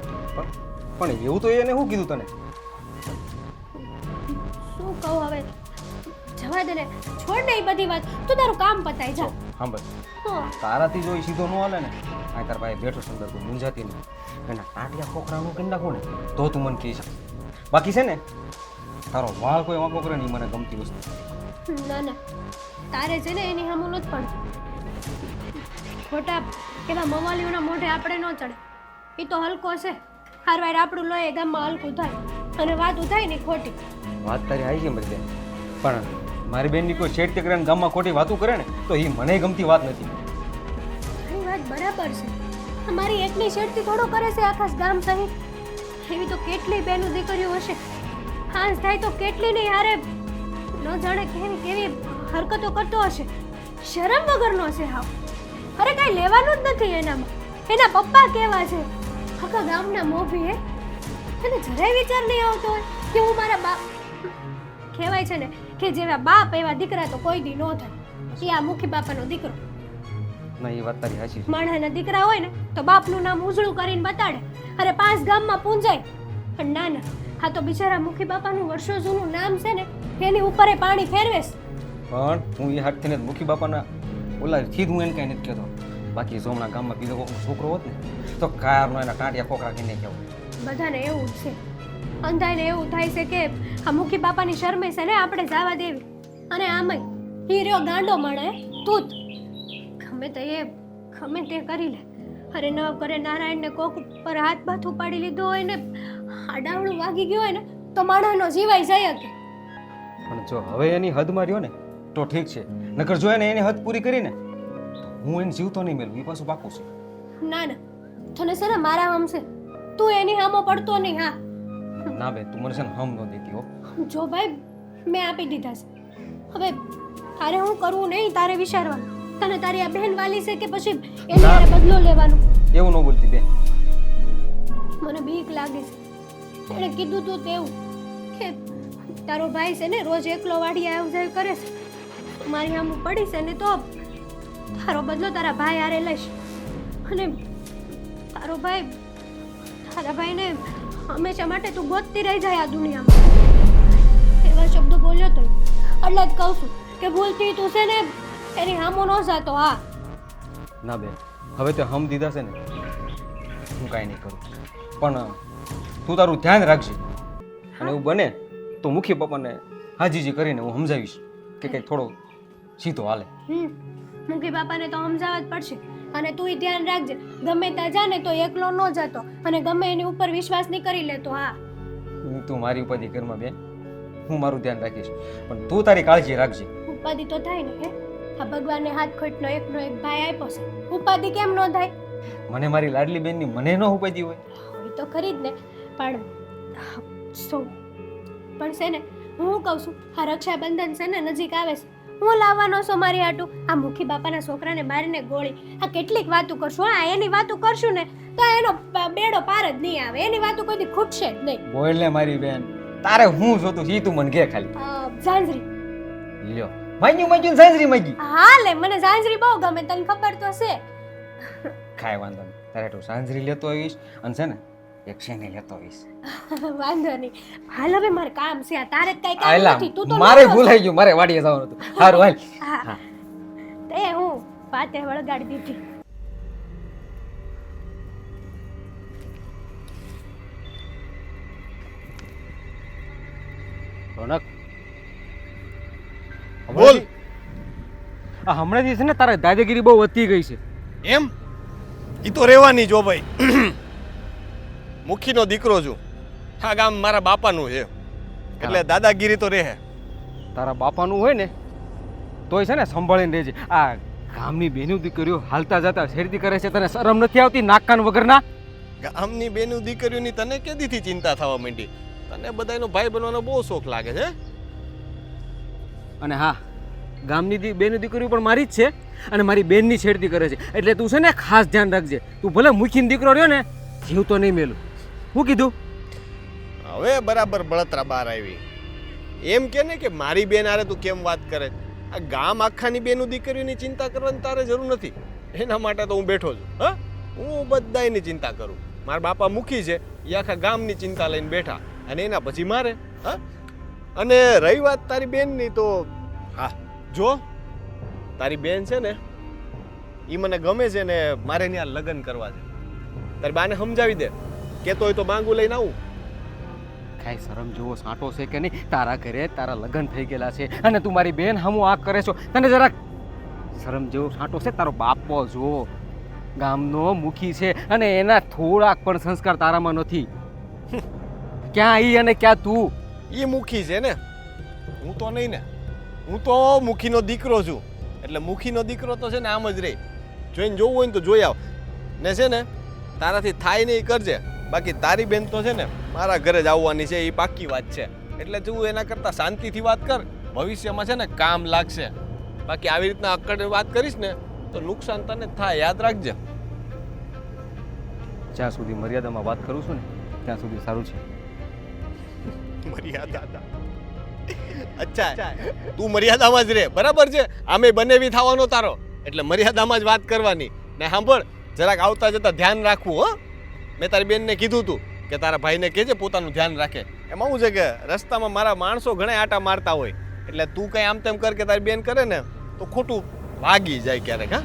પણ એવું તો એને શું કીધું તને? શું કહું હવે, જવા દે ને, છોડ ને એ બધી વાત, તું તારું કામ પતાય જા. સાંભળ, હા તારાથી જો ઈ સીધો ન હાલે ને, આ તાર ભાઈ બેઠો સુંદર તું મૂંઝાતી નહીં, એના ટાટિયા ખોખરાનું કરી નાખું ને તો તું મને કહી શકે. બાકી છે ને તારો વાળ કોઈ વાંકો કરે ને ઈ મને ગમતી વસ્તુ. ના ના, તારે છે ને એની સામું નથી પડતું. ખોટા એવા મવાલીઓના મોઢે આપણે ન ચડે. એ તો હલકો છે, હારવાર આપણું લોહી એ ગામમાં હલકું થાય અને વાત થાય ને ખોટી. વાત તારી આવી છે મારી બેન, પણ મારી બેનની કોઈ શેઠ કરીને ગામમાં ખોટી વાતું કરે ને તો એ મને ગમતી વાત નથી. તારી વાત બરાબર છે. અમારી એકની શેઠથી થોડો કરે છે આખા ગામ સહિત. એવી તો કેટલી બેનું દીકરીઓ હશે, હાંસ થાય તો કેટલી નહીં હારે ન જાણે કેવી કેવી હરકતો કરતો હશે. શરમ વગરનો છે હાવ. અરે કાંઈ લેવાનું જ નથી એનામાં. એના પપ્પા કેવા છે, આખા ગામના મોભી હે. એને જરાય વિચાર નહીં આવતો હોય કે હું મારા બાપ, કહેવાય છે ને કે જેવા બાપ એવા દીકરા તો કોઈ દી ન થાય. એ આ મુખી બાપાનો દીકરો. ના એ વાત તારી સાચી છે. માણસના દીકરા હોય ને તો બાપનું નામ ઉજળું કરીને બતાડે, અરે 5 ગામમાં પૂંજાય. પણ ના ના, આ તો બિચારા મુખી બાપાનું વર્ષો જૂનું નામ છે ને એની ઉપર એ પાણી ફેરવેશ. પણ હું એ હાથથી મુખી બાપાના ઓલાથી હું એને કાંઈ નથી કહેતો. બાકી જો હમણાં ગામમાં બીજો કોઈનો છોકરો હોત ને તો કારનો એના ટાંટિયા ખોખરા કરીને કહેવું. બધાને એવું જ છે, અંધાઈને એવું થાય છે કે આ મુખી બાપાની શરમે છે ને આપણે જવા દેવી. અને આમય હીરો ગાંડો મળે તું ગમે તે કરી લે. અરે ન કરે નારાયણને કોક ઉપર હાથ બાથ ઉપાડી લીધો હોય ને આડાવડું વાગી ગયું હોય ને તો માણસનો જીવાય જાય કે. પણ જો હવે એની હદમાં રહ્યો ને તો ઠીક છે, નકર જો એને એની હદ પૂરી કરીને હું એને જીવતો નહીં મેળવું એ પાછું પાકું છે. ના ના, તને છે ને મારા હમ છે, તું એની હામો પડતો નહીં. હા ના બે, તું મને છે ને હમ ન દેતી હો. જો ભાઈ મેં આપી દીધા છે, હવે તારે હું કરવું નહીં તારે વિચારવાનું. તને તારી આ બહેન વાલી છે કે પછી એની હારે બદલો લેવાનું? એવું ન બોલતી બે. મને બીક લાગે છે. એણે કીધું તું તેવું કે તારો ભાઈ છે ને રોજ એકલો વાડી આવ જાય કરે છે. મારી આમ પડી છે ને તો તારો બદલો તારા ભાઈ હારે લઈશ. અને તારા ભાઈને હંમેશા માટે તું ગોતતી રહી જાય આ દુનિયામાં. એવા શબ્દો બોલ્યો તો એટલે જ કહું છું કે ભૂલથી તું છે ને એની હામો ન જાતો. હા ના બેન, હવે તો હમ દીધા છે ને હું કાંઈ નહીં કરું, પણ તું તારું ધ્યાન રાખજે. અને એવું બને તો મુખી પપ્પાને હાજીજી કરીને હું સમજાવીશ કે કંઈક થોડો સીધો હાલે. મુખી બાપાને તો સમજાવવા જ પડશે. અને તું ધ્યાન રાખજે, ગમે ત્યાં જા ને તો એકલો ન જતો અને ગમે એની ઉપર વિશ્વાસ નહીં કરી લેતો. હા તું મારી ઉપાધિ ઘરમાં બેન, હું મારું ધ્યાન રાખીશ, પણ તું તારી કાળજી રાખજે. ઉપાધિ તો થાય ને. આ ભગવાનને હાથ ખોટનો એકનો એક ભાઈ આપ્યો છે, ઉપાધિ કેમ ન થાય? મને મારી લાડલી બેનની મને ન ઉપાધિ હોય એ તો ખરી જ ને. પણ છે ને હું કહું છું, આ રક્ષાબંધન છે ને નજીક આવે છે, હું લાવવાનો છું મારી હાટું આ મુખી બાપાના છોકરાને મારીને ગોળી. આ કેટલીક વાતો કરશું, હા એની વાતો કરશું ને તો એનો બેડો પાર જ નહીં આવે. એની વાતો કોઈ ખૂટશે જ નહીં. બોલ ને મારી બેન, તારે હું જોતું ઈ તું મને કે ખાલી. ઝાંઝરી લ્યો, માગ્યું સાંજરી માગી. હા લે, મને ઝાંઝરી બહુ ગમે, તને ખબર તો છે. કાંઈ વાંધો નહીં, તારે તું સાંજરી લેતો આવીશ અને છે ને એક શેને લેતો આવીશ. વાંધો નહીં. હાલ હવે મારે કામ છે, આ તારે જ કઈ કામ નથી. તું તો મારે ભૂલાઈ ગયું, મારે વાડીએ જવાનું હતું. સારું હાલ. હા તે હું વાતે વળગાડી દીધી. રોનક બોલ. આ હમણાંથી છે ને તારે દાદાગીરી બહુ વધતી ગઈ છે. એમ? ઈ તો રહેવાની જો ભાઈ. મુખીનો દીકરો છું, હા ગામ મારા બાપાનું છે એટલે દાદાગીરી તો રહે. તારા બાપાનું હોય ને તોય છે ને સંભાળીને રહેજે. આ ગામની બેનું દીકરીઓ હાલતા જતા શેરતી કરે છે, તને શરમ નથી આવતી નાકકાન વગરના? ગામની બેનું દીકરીઓની તને કેદીથી ચિંતા થવા માંડી? તને બધાનો ભાઈ બનવાનો બહુ શોખ લાગે છે. અને હા, ગામની બેની દીકરીઓ પણ મારી જ છે અને મારી બેનની છેડતી કરે છે. એટલે તું છે ને ખાસ ધ્યાન રાખજે. તું ભલે મુખીનો દીકરો રહ્યો ને, જીવ તો નહીં મેલું. શું કીધું? હવે બરાબર બળતરા બહાર આવી. એમ કે ને કે મારી બેન હારે તું કેમ વાત કરે? આ ગામ આખાની બેનું દીકરીઓની ચિંતા કરવાની તારે જરૂર નથી. એના માટે તો હું બેઠો છું. હા, હું બધાયની ચિંતા કરું. મારા બાપા મુખી છે, એ આખા ગામની ચિંતા લઈને બેઠા, અને એના પછી મારે. હા, અને રહી વાત તારી બેનની, તો હા જો તારી બેન છે ને, એ મને ગમે છે ને મારે ત્યાં લગ્ન કરવા છે. તારી બાને સમજાવી દે, કહેતો હોય તો માંગુ લઈને આવું. કાંઈ શરમ જેવો સાંટો છે કે નહીં? તારા ઘરે તારા લગ્ન થઈ ગયેલા છે અને તું મારી બેન હમું આ કરે છો. તને જરાક શરમ જેવો સાંટો છે? તારો બાપો જો ગામનો મુખી છે અને એના થોડાક પણ સંસ્કાર તારામાં નથી. ક્યાં ઈ અને ક્યાં તું? એ મુખી છે ને, હું તો નહીં ને. હું તો મુખીનો દીકરો છું. એટલે મુખીનો દીકરો તો છે ને આમ જ રહે. જોઈને જોવું હોય ને તો જોઈ આવ ને. છે ને તારાથી થાય ને એ કરજે. બાકી તારી બેન તો છે ને મારા ઘરે જ આવવાની છે, એ પાક્કી વાત છે. એટલે તું એના કરતાં શાંતિથી વાત કર, ભવિષ્યમાં છે ને કામ લાગશે. બાકી આવી રીતના અક્કડ વાત કરીશ ને તો નુકસાન તને થાય, યાદ રાખજે. જ્યાં સુધી મર્યાદામાં વાત કરું છું ને ત્યાં સુધી સારું છે. મર્યાદા? અચ્છા, તું મર્યાદામાં જ રહે, બરાબર છે. આમે બનેવી થવાનો તારો, એટલે મર્યાદામાં જ વાત કરવાની. ને સાંભળ, જરાક આવતા જતા ધ્યાન રાખવું. હો, મેં તારી બેનને કીધું તું કે તારા ભાઈને કહેજે પોતાનું ધ્યાન રાખે. એમાં શું છે કે રસ્તામાં મારા માણસો ઘણા આટા મારતા હોય, એટલે તું કંઈ આમ તેમ કર કે તારી બેન કરે ને તો ખોટું વાગી જાય ક્યારેક. હા,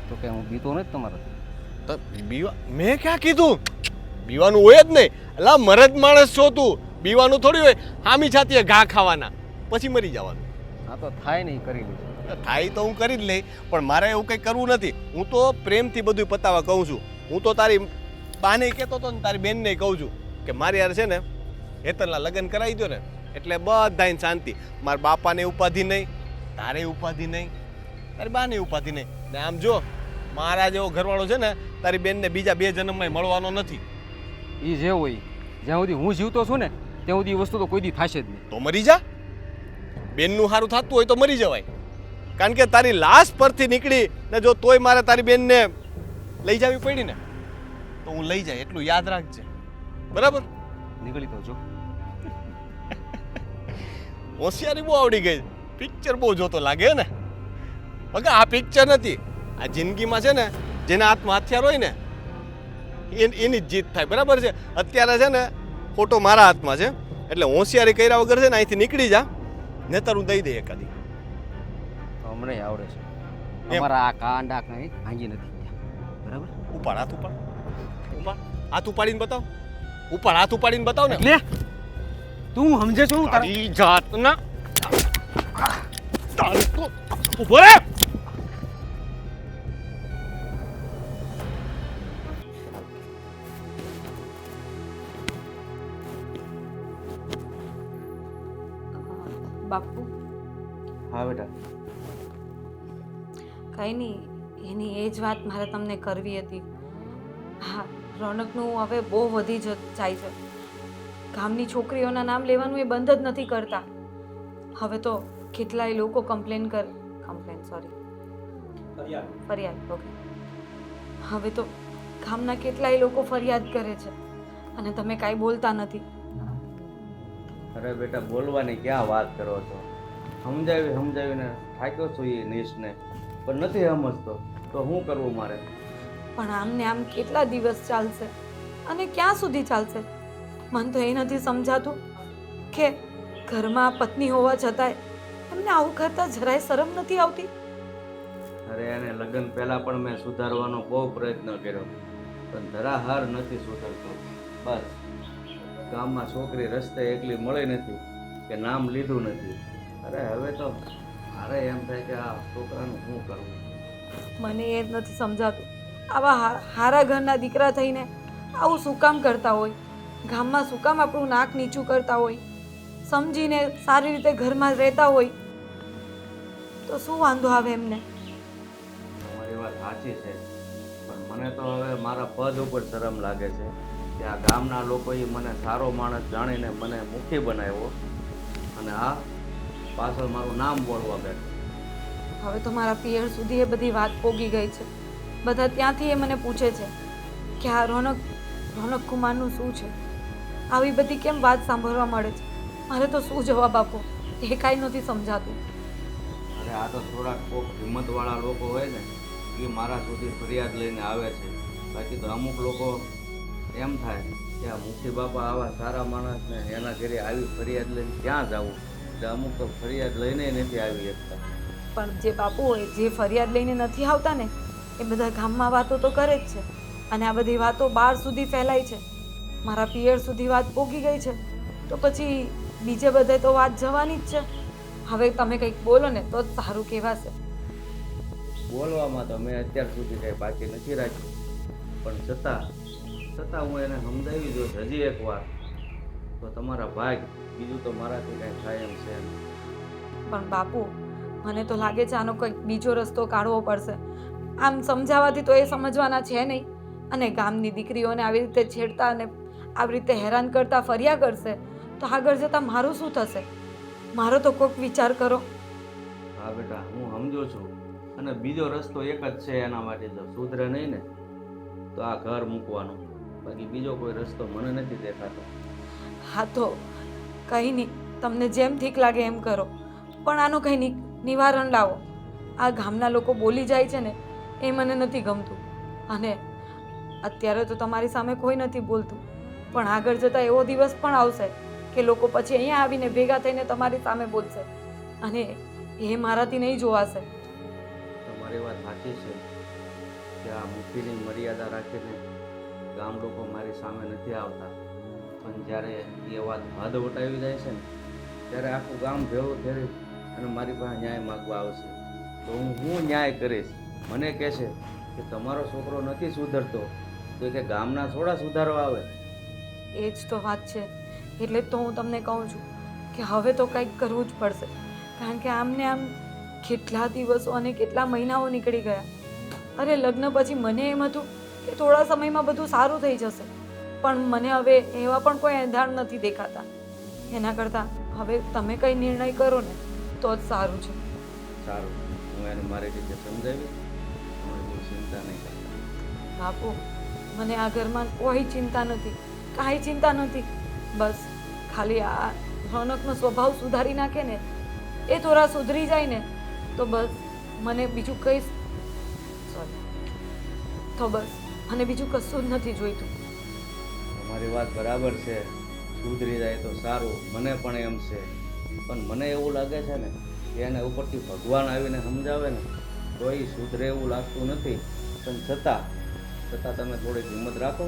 તો કે હું બીતો નથી તમારો? તો બીવા મેં ક્યાં કીધું? બીવાનું હોય જ નહીં. અલા મરદ માણસ છો તું, બીવાનું થોડી હોય. હામી છાતીએ ઘા ખાવાના, પછી મરી જવાનું. હા તો થાય નહીં, કરી લઈશ. થાય તો હું કરી જ લઈ, પણ મારે એવું કંઈ કરવું નથી. હું તો પ્રેમથી બધું પતાવવા કહું છું. હું તો તારી બાને કહેતો હતો ને તારી બેનને કહું છું કે મારી યાર છે ને હેતલના લગ્ન કરાવી દો ને એટલે બધાને શાંતિ. મારા બાપાને ઉપાધિ નહીં, તારે ઉપાધિ નહીં, તારી બાને ઉપાધિ નહીં. ને આમ જો મારા જેવો ઘરવાળો છે ને તારી બેનને બીજા 2 જન્મમાં મળવાનો નથી. એ જે હોય, જ્યાં સુધી હું જીવતો છું ને ત્યાં સુધી એ વસ્તુ તો કોઈ દી થશે જ નહીં. તો મરી જા. બેનનું સારું થતું હોય તો મરી જવાય. કારણ કે તારી લાશ પરથી નીકળી ને જો તોય મારે તારી બેનને લઈ જવી પડી ને તો હું લઈ જાય, એટલું યાદ રાખજે, બરાબર? નીકળી તો જો. હોશિયારી બહુ આવડી ગઈ. પિક્ચર બહુ જોતો લાગે ને. બગા આ પિક્ચર નથી, આ જિંદગીમાં છે ને જેના હાથમાં હથિયાર હોય ને એની જ જીત થાય, બરાબર છે? અત્યારે છે ને ફોટો મારા હાથમાં છે, એટલે હોશિયારી કર્યા વગર છે ને અહીંથી નીકળી જા, નહીતર હું દઈ દઈ એકાદી. હમણાં આવડે છે અમારા આ કાંડા કઈ ભાંગી નથી ગયા, બરાબર? ઉપાડ હાથ, ઉપાડ ઉપાડ હાથ, ઉપાડીને બતાવ. ઉપાડ હાથ, ઉપાડીને બતાવ ને. એટલે તું સમજે છો? તારી જાતના તારી તો ઉભો રે. બાપુ હા બેટા. કંઈ નહીં, એની એ જ વાત મારે તમને કરવી હતી. હા, રોનકનું હવે બહુ વધી જાય છે. ગામની છોકરીઓના નામ લેવાનું એ બંધ જ નથી કરતા. હવે તો કેટલાય લોકો ફરિયાદ ઓકે. હવે તો ગામના કેટલાય લોકો ફરિયાદ કરે છે અને તમે કાંઈ બોલતા નથી. અરે બેટા, બોલવાની ક્યાં વાત કરો છો? સમજાવીને થાક્યો છું એ નીશને, પણ નથી સમજતો. તો શું કરવું મારે? પણ આમને આમ કેટલા દિવસ ચાલશે અને ક્યાં સુધી ચાલશે? મને તો એ નથી સમજાતું કે ઘરમાં પત્ની હોવા છતાંય એમને આવું કરતા જરાય શરમ નથી આવતી. અરે એને લગ્ન પહેલાં પણ મેં સુધારવાનો બહુ પ્રયત્ન કર્યો, પણ ધરાહાર નથી સુધરતો. બસ ગામમાં છોકરી રસ્તે એકલી મળી નથી કે નામ લીધું નથી. અરે હવે તો મારે એમ થાય કે આ છોકરાનું શું કરવું? મને એ જ નથી સમજાતું, આવા હારા ઘરના દીકરા થઈને આવું શું કામ કરતા હોય? ગામમાં શું કામ આપણું નાક નીચું કરતા હોય? સમજીને સારી રીતે ઘરમાં રહેતા હોય તો શું વાંધો આવે એમને? તમારી વાત સાચી છે, પણ મને તો હવે મારા પદ ઉપર શરમ લાગે છે કે આ ગામના લોકોએ મને સારો માણસ જાણીને મને મુખી બનાવ્યો અને આ પાછળ મારું નામ બોલવા બેઠો. હવે તો મારા પિયર સુધી એ બધી વાત પોગી ગઈ છે. બધા ત્યાંથી એ મને પૂછે છે કે આ રોનક કુમારનું શું છે, આવી બધી કેમ વાત સાંભળવા મળે છે. મારે તો શું જવાબ આપો એ કાંઈ નથી સમજાતું. અરે આ તો થોડાક કોક હિંમતવાળા લોકો હોય ને એ મારા સુધી ફરિયાદ લઈને આવે છે. બાકી તો અમુક લોકો એમ થાય કે આ મુખી બાપા આવા સારા માણસને એના ઘરે આવી ફરિયાદ લઈને ક્યાં જવું, એટલે અમુક તો ફરિયાદ લઈને નથી આવી શકતા. પણ જે બાપુ હોય જે ફરિયાદ લઈને નથી આવતા ને એ બધા ગામમાં વાતો તો કરે જ છે, અને આ બધી વાતો બહાર સુધી ફેલાય છે. મારા પિયર સુધી વાત પોગી ગઈ છે તો પછી બીજે બધે તો વાત જવાની જ છે. હવે તમે કંઈક બોલો ને તો જ સારું કહેવાશે. બોલવામાં તો મેં અત્યાર સુધી કંઈ બાકી નથી રાખ્યું, પણ છતાં હું એને સમજાવી દઉં હજી એક વાર તો તમારા ભાગ, બીજું તો મારાથી કાંઈ થાય એમ છે નહીં. પણ બાપુ મને તો લાગે છે આનો કંઈક બીજો રસ્તો કાઢવો પડશે. આમ સમજાવવાથી તો એ સમજવાના છે નહીં, અને ગામની દીકરીઓને આવી રીતે છેડતા અને આવી રીતે હેરાન કરતા ફર્યા કરશે તો આગળ જતાં મારું શું થશે? મારો તો કોઈક વિચાર કરો. હા બેટા, હું સમજુ છું, અને બીજો રસ્તો એક જ છે એના માટે. જો સુધરે નહીં ને તો આ ઘર મૂકવાનું, બાકી બીજો કોઈ રસ્તો મને નથી દેખાતો. હા તો કંઈ નહીં, તમને જેમ ઠીક લાગે એમ કરો, પણ આનું કંઈ નિવારણ લાવો. આ ગામના લોકો બોલી જાય છે ને એ મને નથી ગમતું, અને અત્યારે તો તમારી સામે કોઈ નથી બોલતું, પણ આગળ જતાં એવો દિવસ પણ આવશે કે લોકો પછી અહીંયા આવીને ભેગા થઈને તમારી સામે બોલશે, અને એ મારાથી નહીં જોવાશે. તમારી વાત સાચી છે કે આ મુઠ્ઠીની મર્યાદા રાખીને ગામ લોકો મારી સામે નથી આવતા, પણ જ્યારે એ વાત હદ વટાવી જાય છે ને ત્યારે આખું ગામ ભેળું થઈ અને મારી પાસે ન્યાય માગવા આવશે. તો હું ન્યાય કરીશ. મને કહેશે કે તમારો છોકરો નથી સુધરતો, તો કે ગામના થોડા સુધારવા આવે. એ જ તો વાત છે, એટલે જ તો હું તમને કહું છું કે હવે તો કંઈક કરવું જ પડશે, કારણ કે આમને આમ કેટલા દિવસો અને કેટલા મહિનાઓ નીકળી ગયા. અરે લગ્ન પછી મને એમ હતું કે થોડા સમયમાં બધું સારું થઈ જશે, પણ મને હવે એવા પણ કોઈ એંધાણ નથી દેખાતા. એના કરતાં હવે તમે કંઈ નિર્ણય કરો ને તો જ સારું છે. સારું, હું એને મારી રીતે સમજાવી, તમે બહુ ચિંતા નહીં કરતા. બાપુ મને આ ઘરમાં કોઈ ચિંતા નથી, કાંઈ ચિંતા નથી. બસ ખાલી આ રોનકનો સ્વભાવ સુધારી નાખે ને, એ થોડા સુધરી જાય ને તો બસ મને બીજું કંઈ તો બસ મને બીજું કશું જ નથી જોઈતું. તમારી વાત બરાબર છે, સુધરી જાય તો સારું, મને પણ એમ છે. પણ મને એવું લાગે છે ને કે એને ઉપરથી ભગવાન આવીને સમજાવે ને તો એ સુધરે એવું લાગતું નથી. પણ છતાં તમે થોડીક હિંમત રાખો,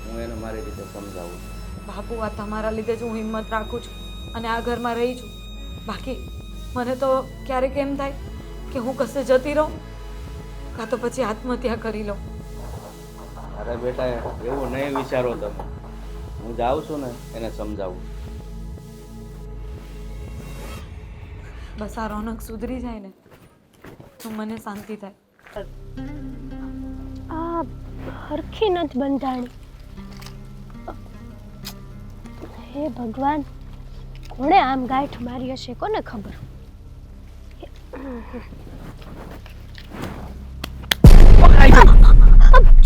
હું એને મારી રીતે સમજાવું છું. બાપુ આ તમારા લીધે જ હું હિંમત રાખું છું અને આ ઘરમાં રહી છું. બાકી મને તો ક્યારેક એમ થાય કે હું કશે જતી રહું કાં તો પછી આત્મહત્યા કરી લઉં. અરે બેટા, એવું નહીં વિચારો તમે. હું જાઉં છું ને એને સમજાવું. બસ આ રોનક સુધરી જાય ને તો મને શાંતિ થાય. આ હરખી નથી બંધાણી. હે ભગવાન, કોણે આમ ગાંઠ મારી હશે કોને ખબર.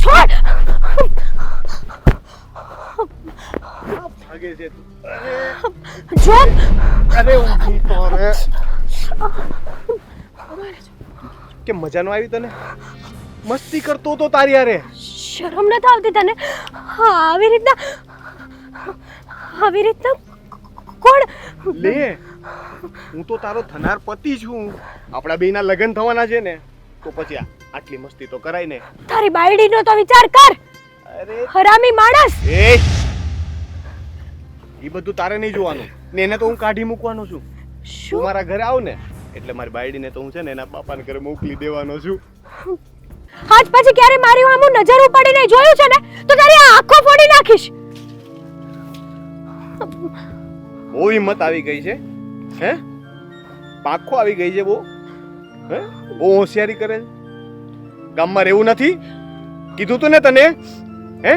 છોડ. ભાગે છે તું. જો અરે ઊંઘી તો રે. કે મજા નો આવી તને? મસ્તી કરતો તો તારી યારે. શરમ નથી આવતી તને? હા, આવી રીતના કોણ લે, હું તો તારો થનાર પતિ છું. આપણા બેયના લગ્ન થવાના છે ને, તો પછી આટલી મસ્તી તો કરાય ને. તારી બાયડીનો તો વિચાર કર. અરે હરામી માણસ. એ બધું તારે નહીં જોવાનું ને, એને તો હું કાઢી મૂકવાનો છું. તું શું? મારા ઘરે આવ ને એટલે મારી બાયડીને તો હું છે ને એના બાપાને ઘરે મોકલી દેવાનો છું. આજ પછી ક્યારે મારી આમ નજર ઉપાડીને જોયું છે ને તો તારી આ આંખો ફોડી નાખીશ. બહુ હિંમત આવી ગઈ છે, હે? પાંખો આવી ગઈ છે બહુ, હે? બહુ હોશિયારી કરે છે. ગામમાં રહેવું નથી કીધું તું ને તને, હે?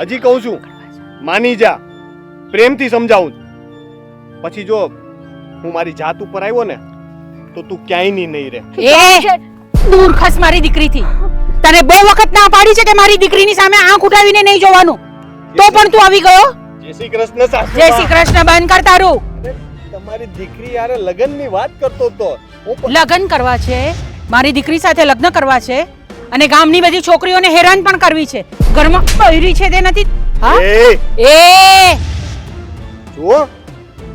હજી કહું છું, માની જા. પ્રેમથી સમજાવું. પછી જો હું મારી જાત ઉપર આવ્યો ને તો તું ક્યાંય નહીં રહે. એ દૂર ખસ મારી દીકરીથી. તને બહુ વખત ના પાડી છે કે મારી દીકરીની સામે આંખ ઉઠાવીને નહીં જોવાનું, તો પણ તું આવી ગયો. જય શ્રી કૃષ્ણ સાસુ. જય શ્રી કૃષ્ણ બંધ કર તારું. તમારી દીકરી યારે લગ્નની વાત કરતો તો લગ્ન કરવા છે, મારી દીકરી સાથે લગ્ન કરવા છે અને ગામની બધી છોકરીઓને હેરાન પણ કરવી છે. ઘરમાં બૈરી છે તે નથી. હા એ જુઓ,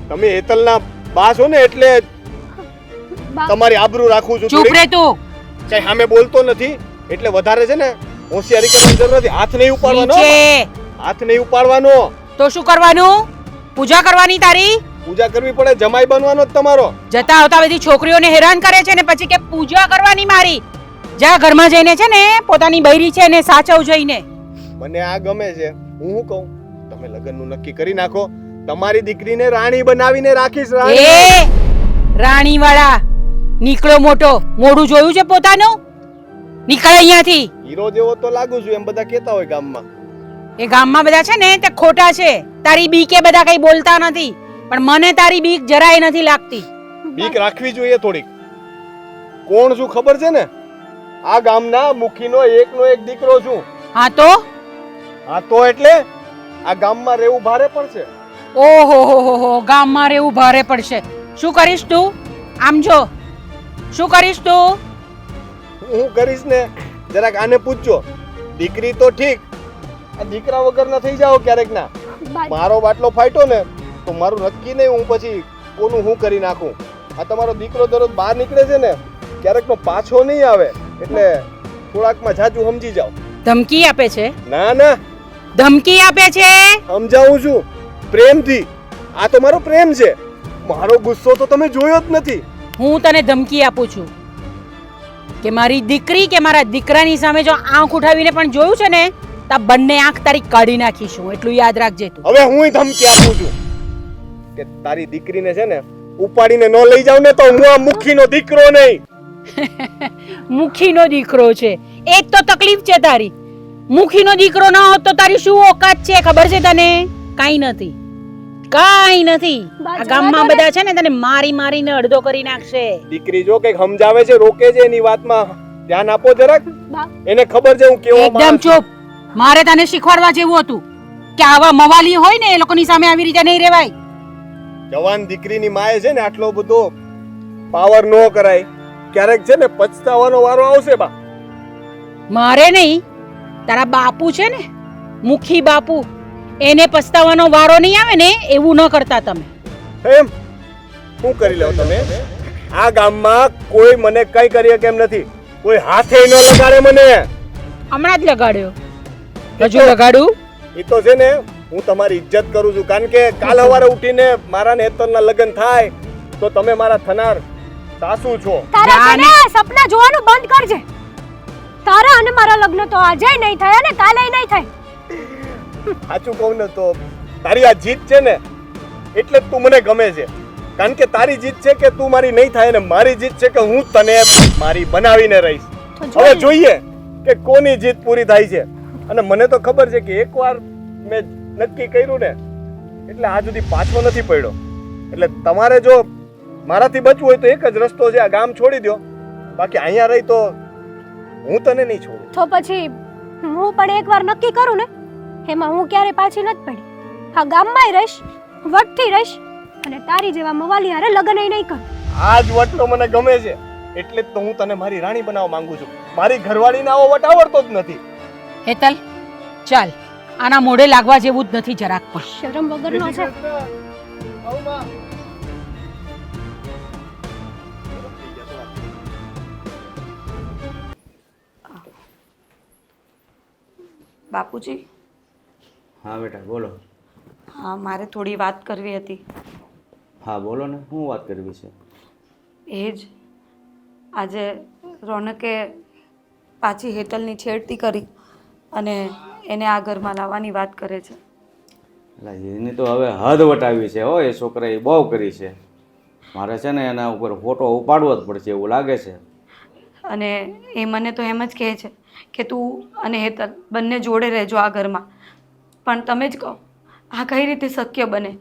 તમે હેતલના બા છો ને એટલે બા- તમારી આબરૂ રાખું છું. ચૂપ રે તું. કઈ સામે બોલતો નથી એટલે વધારે છે ને હોશિયારી કરવાની જરૂર નથી. હાથ નહીં ઉપાડવાનો. નીચે. હાથ નહીં ઉપાડવાનો. તો શું કરવાનું? પૂજા કરવાની તારી. પૂજા કરવી પડે. જમાઈ બનવાનો જ તમારો. જતા આવતા બધી છોકરીઓને હેરાન કરે છે ને પછી કે પૂજા કરવાની મારી. જા ઘરમાં જઈને છે ને પોતાની બૈરી છે એને સાચવ જઈને. મને આ ગમે છે. હું શું કહું, તમે લગ્નનું નક્કી કરી નાખો. તમારી દીકરીને રાણી બનાવીને રાખીશ. રાણી. એ રાણી વાળા નીકળો મોટો. મોઢું જોયું છે પોતાનું? નીકળ અહીંયાથી. હીરો જેવો તો લાગુ છું એમ બધા કહેતા હોય ગામમાં. એ ગામમાં બધા છે ને તે ખોટા છે. તારી બીકે બધા કઈ બોલતા નથી, પણ મને તારી બીક જરાય નથી લાગતી. બીક રાખવી જોઈએ થોડીક. કોણ છું ખબર છે ને? આ ગામના મુખીનો એકનો એક દીકરો છું. હા તો હા તો એટલે આ ગામમાં રહેવું ભારે પડશે. ઓહો હો ગામમાં રહેવું ભારે પડશે. શું કરીશ તું? આમ જો, શું કરીશ તું? હું કરીશ ને જરાક આને પૂછજો. દીકરી તો ઠીક, આ દીકરા વગર ના થઈ જાઓ ક્યારેક ના. બા- મારો બાટલો ફાટ્યો ને તો મારું નક્કી નહીં હું પછી કોનું હું કરી નાખું. આ તમારો દીકરો દરરોજ બહાર નીકળે છે ને ક્યારેક નો પાછો નહીં આવે એટલે થોડાકમાં જાજુ સમજી જાઓ. ધમકી આપે છે? ના ના, ધમકી આપે છે? સમજાવું છું પ્રેમથી. આ તો મારો પ્રેમ છે. મારો ગુસ્સો તો તમે જોયો જ નથી. હું તને ધમકી આપું છું કે મારી દીકરી કે મારા દીકરાની સામે જો આંખ ઉઠાવીને પણ જોયું છે ને તો બંને આંખ તારી કાઢી નાખીશું. એટલું યાદ રાખજે તું. હવે હું ધમકી આપું છું કે તારી દીકરીને છે ને ઉપાડીને ન લઈ જાવ ને તો હું આ મુખીનો દીકરો નહીં. મુખીનો દીકરો છે એ જ તો તકલીફ છે તારી. મુખીનો દીકરો ન હોત તો તારી શું ઓકાત છે ખબર છે તને? કાઈ નથી, કાઈ નથી. આ ગામમાં બધા છે ને તને મારી મારીને અડધો કરી નાખશે. દીકરી જો કઈક સમજાવે છે, રોકે છે, એની વાતમાં ધ્યાન આપો જરાક. બા- એને ખબર છે હું કેવો એકદમ માણસ છું. ચૂપ. મારે તને શીખવાડવા જેવું હતું કે આવા મવાલી હોય ને એ લોકોની સામે આવી રીતે નહીં રહેવાય. જવાન દીકરીની માએ છે ને આટલો બધો પાવર નો કરાય. ક્યારેક છે ને પછતાવાનો વારો આવશે બા. મારે નહીં, તારા બાપુ છે ને મુખી બાપુ, એને પસ્તાવાનો વારો નહીં આવે ને એવું ન કરતા તમે. એમ શું કરી લો તમે? આ ગામમાં કોઈ મને કઈ કરી કેમ નથી. કોઈ હાથે ન લગાડે મને. હમણાં જ લગાડ્યો. હજુ લગાડું? એ તો છે ને હું તમારી ઇજ્જત કરું છું કારણ કે કાલ સવારે ઉઠીને મારા ને હેતલના લગ્ન થાય તો તમે મારા થનાર સાસુ છો. તારા છે ને સપના જોવાનું બંધ કરજે. તારા અને મારા લગ્ન તો આજે નહીં થાય અને કાલે નહીં થાય. સાચું કહું ને તો તારી આ જીત છે ને એટલે જ તું મને ગમે છે. કારણ કે તારી જીત છે કે તું મારી નહીં થાય ને મારી જીત છે કે હું તને મારી બનાવીને રહીશ. તો હવે જોઈ જોઈએ કે કોની જીત પૂરી થાય છે. અને મને તો ખબર છે કે એકવાર મેં નક્કી કર્યું ને એટલે આજ સુધી પાછો નથી પડ્યો. એટલે તમારે જો મારાથી બચવું હોય તો એક જ રસ્તો છે, આ ગામ છોડી દો. બાકી અહીંયા રહી તો હું તને નહીં છોડું. તો પછી હું પણ એકવાર નક્કી કરું ને એમાં હું ક્યારે પાછી નથી પડી. આ ગામમાંય રહીશ, વટથી રહીશ અને તારી જેવા મવાલી હારે લગ્ન નહીં કરું. આ જ વટ તો મને ગમે છે એટલે જ તો હું તને મારી રાણી બનાવવા માંગુ છું. મારી ઘરવાળીને આવો વટ આવડતો જ નથી. હેતલ ચાલ, આના મોઢે લાગવા જેવું જ નથી જરાક પણ. શરમ વગરનો છે. બાપુજી, હા બેટા બોલો. હા મારે થોડી વાત કરવી હતી. હા બોલો ને, શું વાત કરવી છે? એ જ આજે રોનકે પાછી હેતલની છેડતી કરી અને એને આ ઘરમાં લાવવાની વાત કરે છે. એટલે એની તો હવે હદ વટાવી છે હો. એ છોકરાએ બહુ કરી છે. મારે છે ને એના ઉપર ફોટો ઉપાડવો જ પડશે એવું લાગે છે. અને એ મને તો એમ જ કહે છે કે તું અને હેતલ બંને જોડે રહેજો આ ઘરમાં. પણ તમે જ કહો આ કઈ રીતે શક્ય બને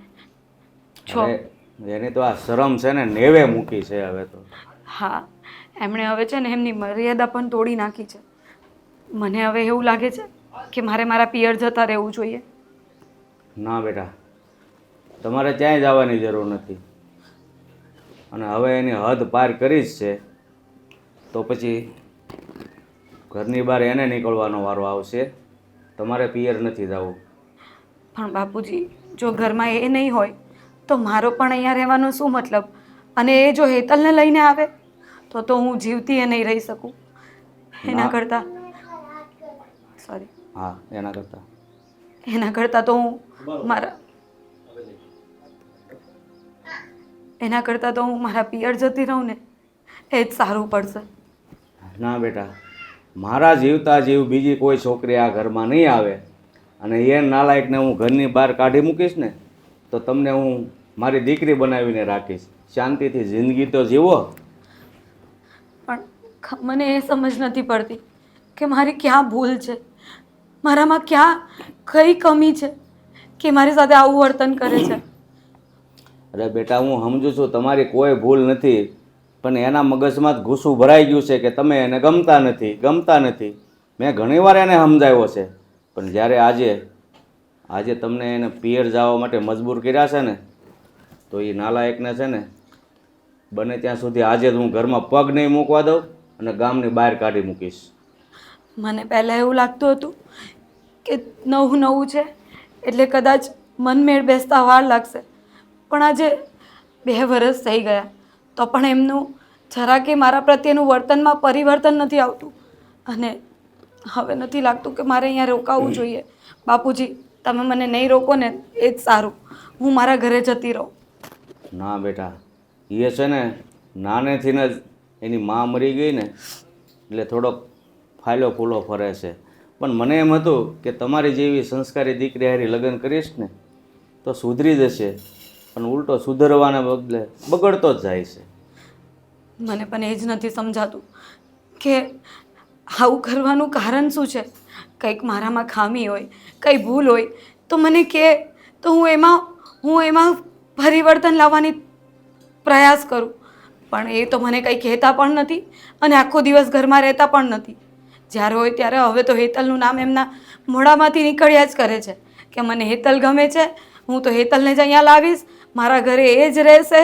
છો? અરે, એની તો આ શરમ છે ને નેવે મૂકી છે હવે તો. હા, એમણે હવે છે ને એમની મર્યાદા પણ તોડી નાખી છે. મને હવે એવું લાગે છે કે મારે મારા પિયર જતા રહેવું જોઈએ. ના બેટા, તમારે ક્યાંય જવાની જરૂર નથી. અને હવે એની હદ પાર કરી જ છે તો પછી ઘરની બહાર એને નીકળવાનો વારો આવશે. તમારે પિયર નથી જવું. પણ બાપુજી, જો ઘરમાં એ નહીં હોય તો મારો પણ અહીંયા રહેવાનો શું મતલબ? અને એ જો હેતલને લઈને આવે તો હું જીવતી એ નહીં રહી શકું. એના ના. કરતાં સોરી હા, એના કરતાં એના કરતાં તો હું મારા એના કરતાં તો હું મારા પિયર જતી રહું ને એ જ સારું પડશે. ના બેટા, મારા જીવતા જીવ બીજી કોઈ છોકરી આ ઘરમાં નહીં આવે. અને એ નાલાયકને હું ઘરની બહાર કાઢી મૂકીશ ને તો તમને હું મારી દીકરી બનાવીને રાખીશ. શાંતિથી જિંદગી તો જીવો. પણ મને એ સમજ નથી પડતી કે મારી ક્યાં ભૂલ છે, મારામાં ક્યાં કઈ કમી છે કે મારી સાથે આવું વર્તન કરે છે. અરે બેટા, હું સમજુ છું તમારી કોઈ ભૂલ નથી, પણ એના મગજમાં જ ગુસ્સું ભરાઈ ગયું છે કે તમે એને ગમતા નથી. મેં ઘણીવાર એને સમજાવ્યો છે, પણ જ્યારે આજે તમને એને પિયર જવા માટે મજબૂર કર્યા છે ને તો એ નાલાયકને છે ને બને ત્યાં સુધી આજે જ હું ઘરમાં પગ નહીં મૂકવા દઉં અને ગામની બહાર કાઢી મૂકીશ. મને પહેલાં એવું લાગતું હતું કે નવું છે એટલે કદાચ મનમેળ બેસતા વાર લાગશે, પણ આજે 2 વર્ષ થઈ ગયા તો પણ એમનું જરા કે મારા પ્રત્યેનું વર્તનમાં પરિવર્તન નથી આવતું. અને હવે નથી લાગતું કે મારે અહીંયા રોકાવું જોઈએ. બાપુજી, તમે મને નહીં રોકો ને એ જ સારું. હું મારા ઘરે જતી રહું. ના બેટા, એ છે ને નાનેથી જ એની મા મરી ગઈ ને એટલે થોડોક ફાયલો ફૂલો ફરે છે. પણ મને એમ હતું કે તમારી જેવી સંસ્કારી દીકરી હારી લગ્ન કરીશ ને તો સુધરી જશે, પણ ઉલટો સુધરવાના બદલે બગડતો જ જાય છે. મને પણ એ જ નથી સમજાતું કે આવું કરવાનું કારણ શું છે. કંઈક મારામાં ખામી હોય, કંઈ ભૂલ હોય તો મને કહે તો હું એમાં પરિવર્તન લાવવાની પ્રયાસ કરું. પણ એ તો મને કંઈ કહેતા પણ નથી અને આખો દિવસ ઘરમાં રહેતા પણ નથી. જ્યારે હોય ત્યારે હવે તો હેતલનું નામ એમના મોઢામાંથી નીકળ્યા જ કરે છે કે મને હેતલ ગમે છે, હું તો હેતલને જ અહીંયા લાવીશ, મારા ઘરે એ જ રહેશે.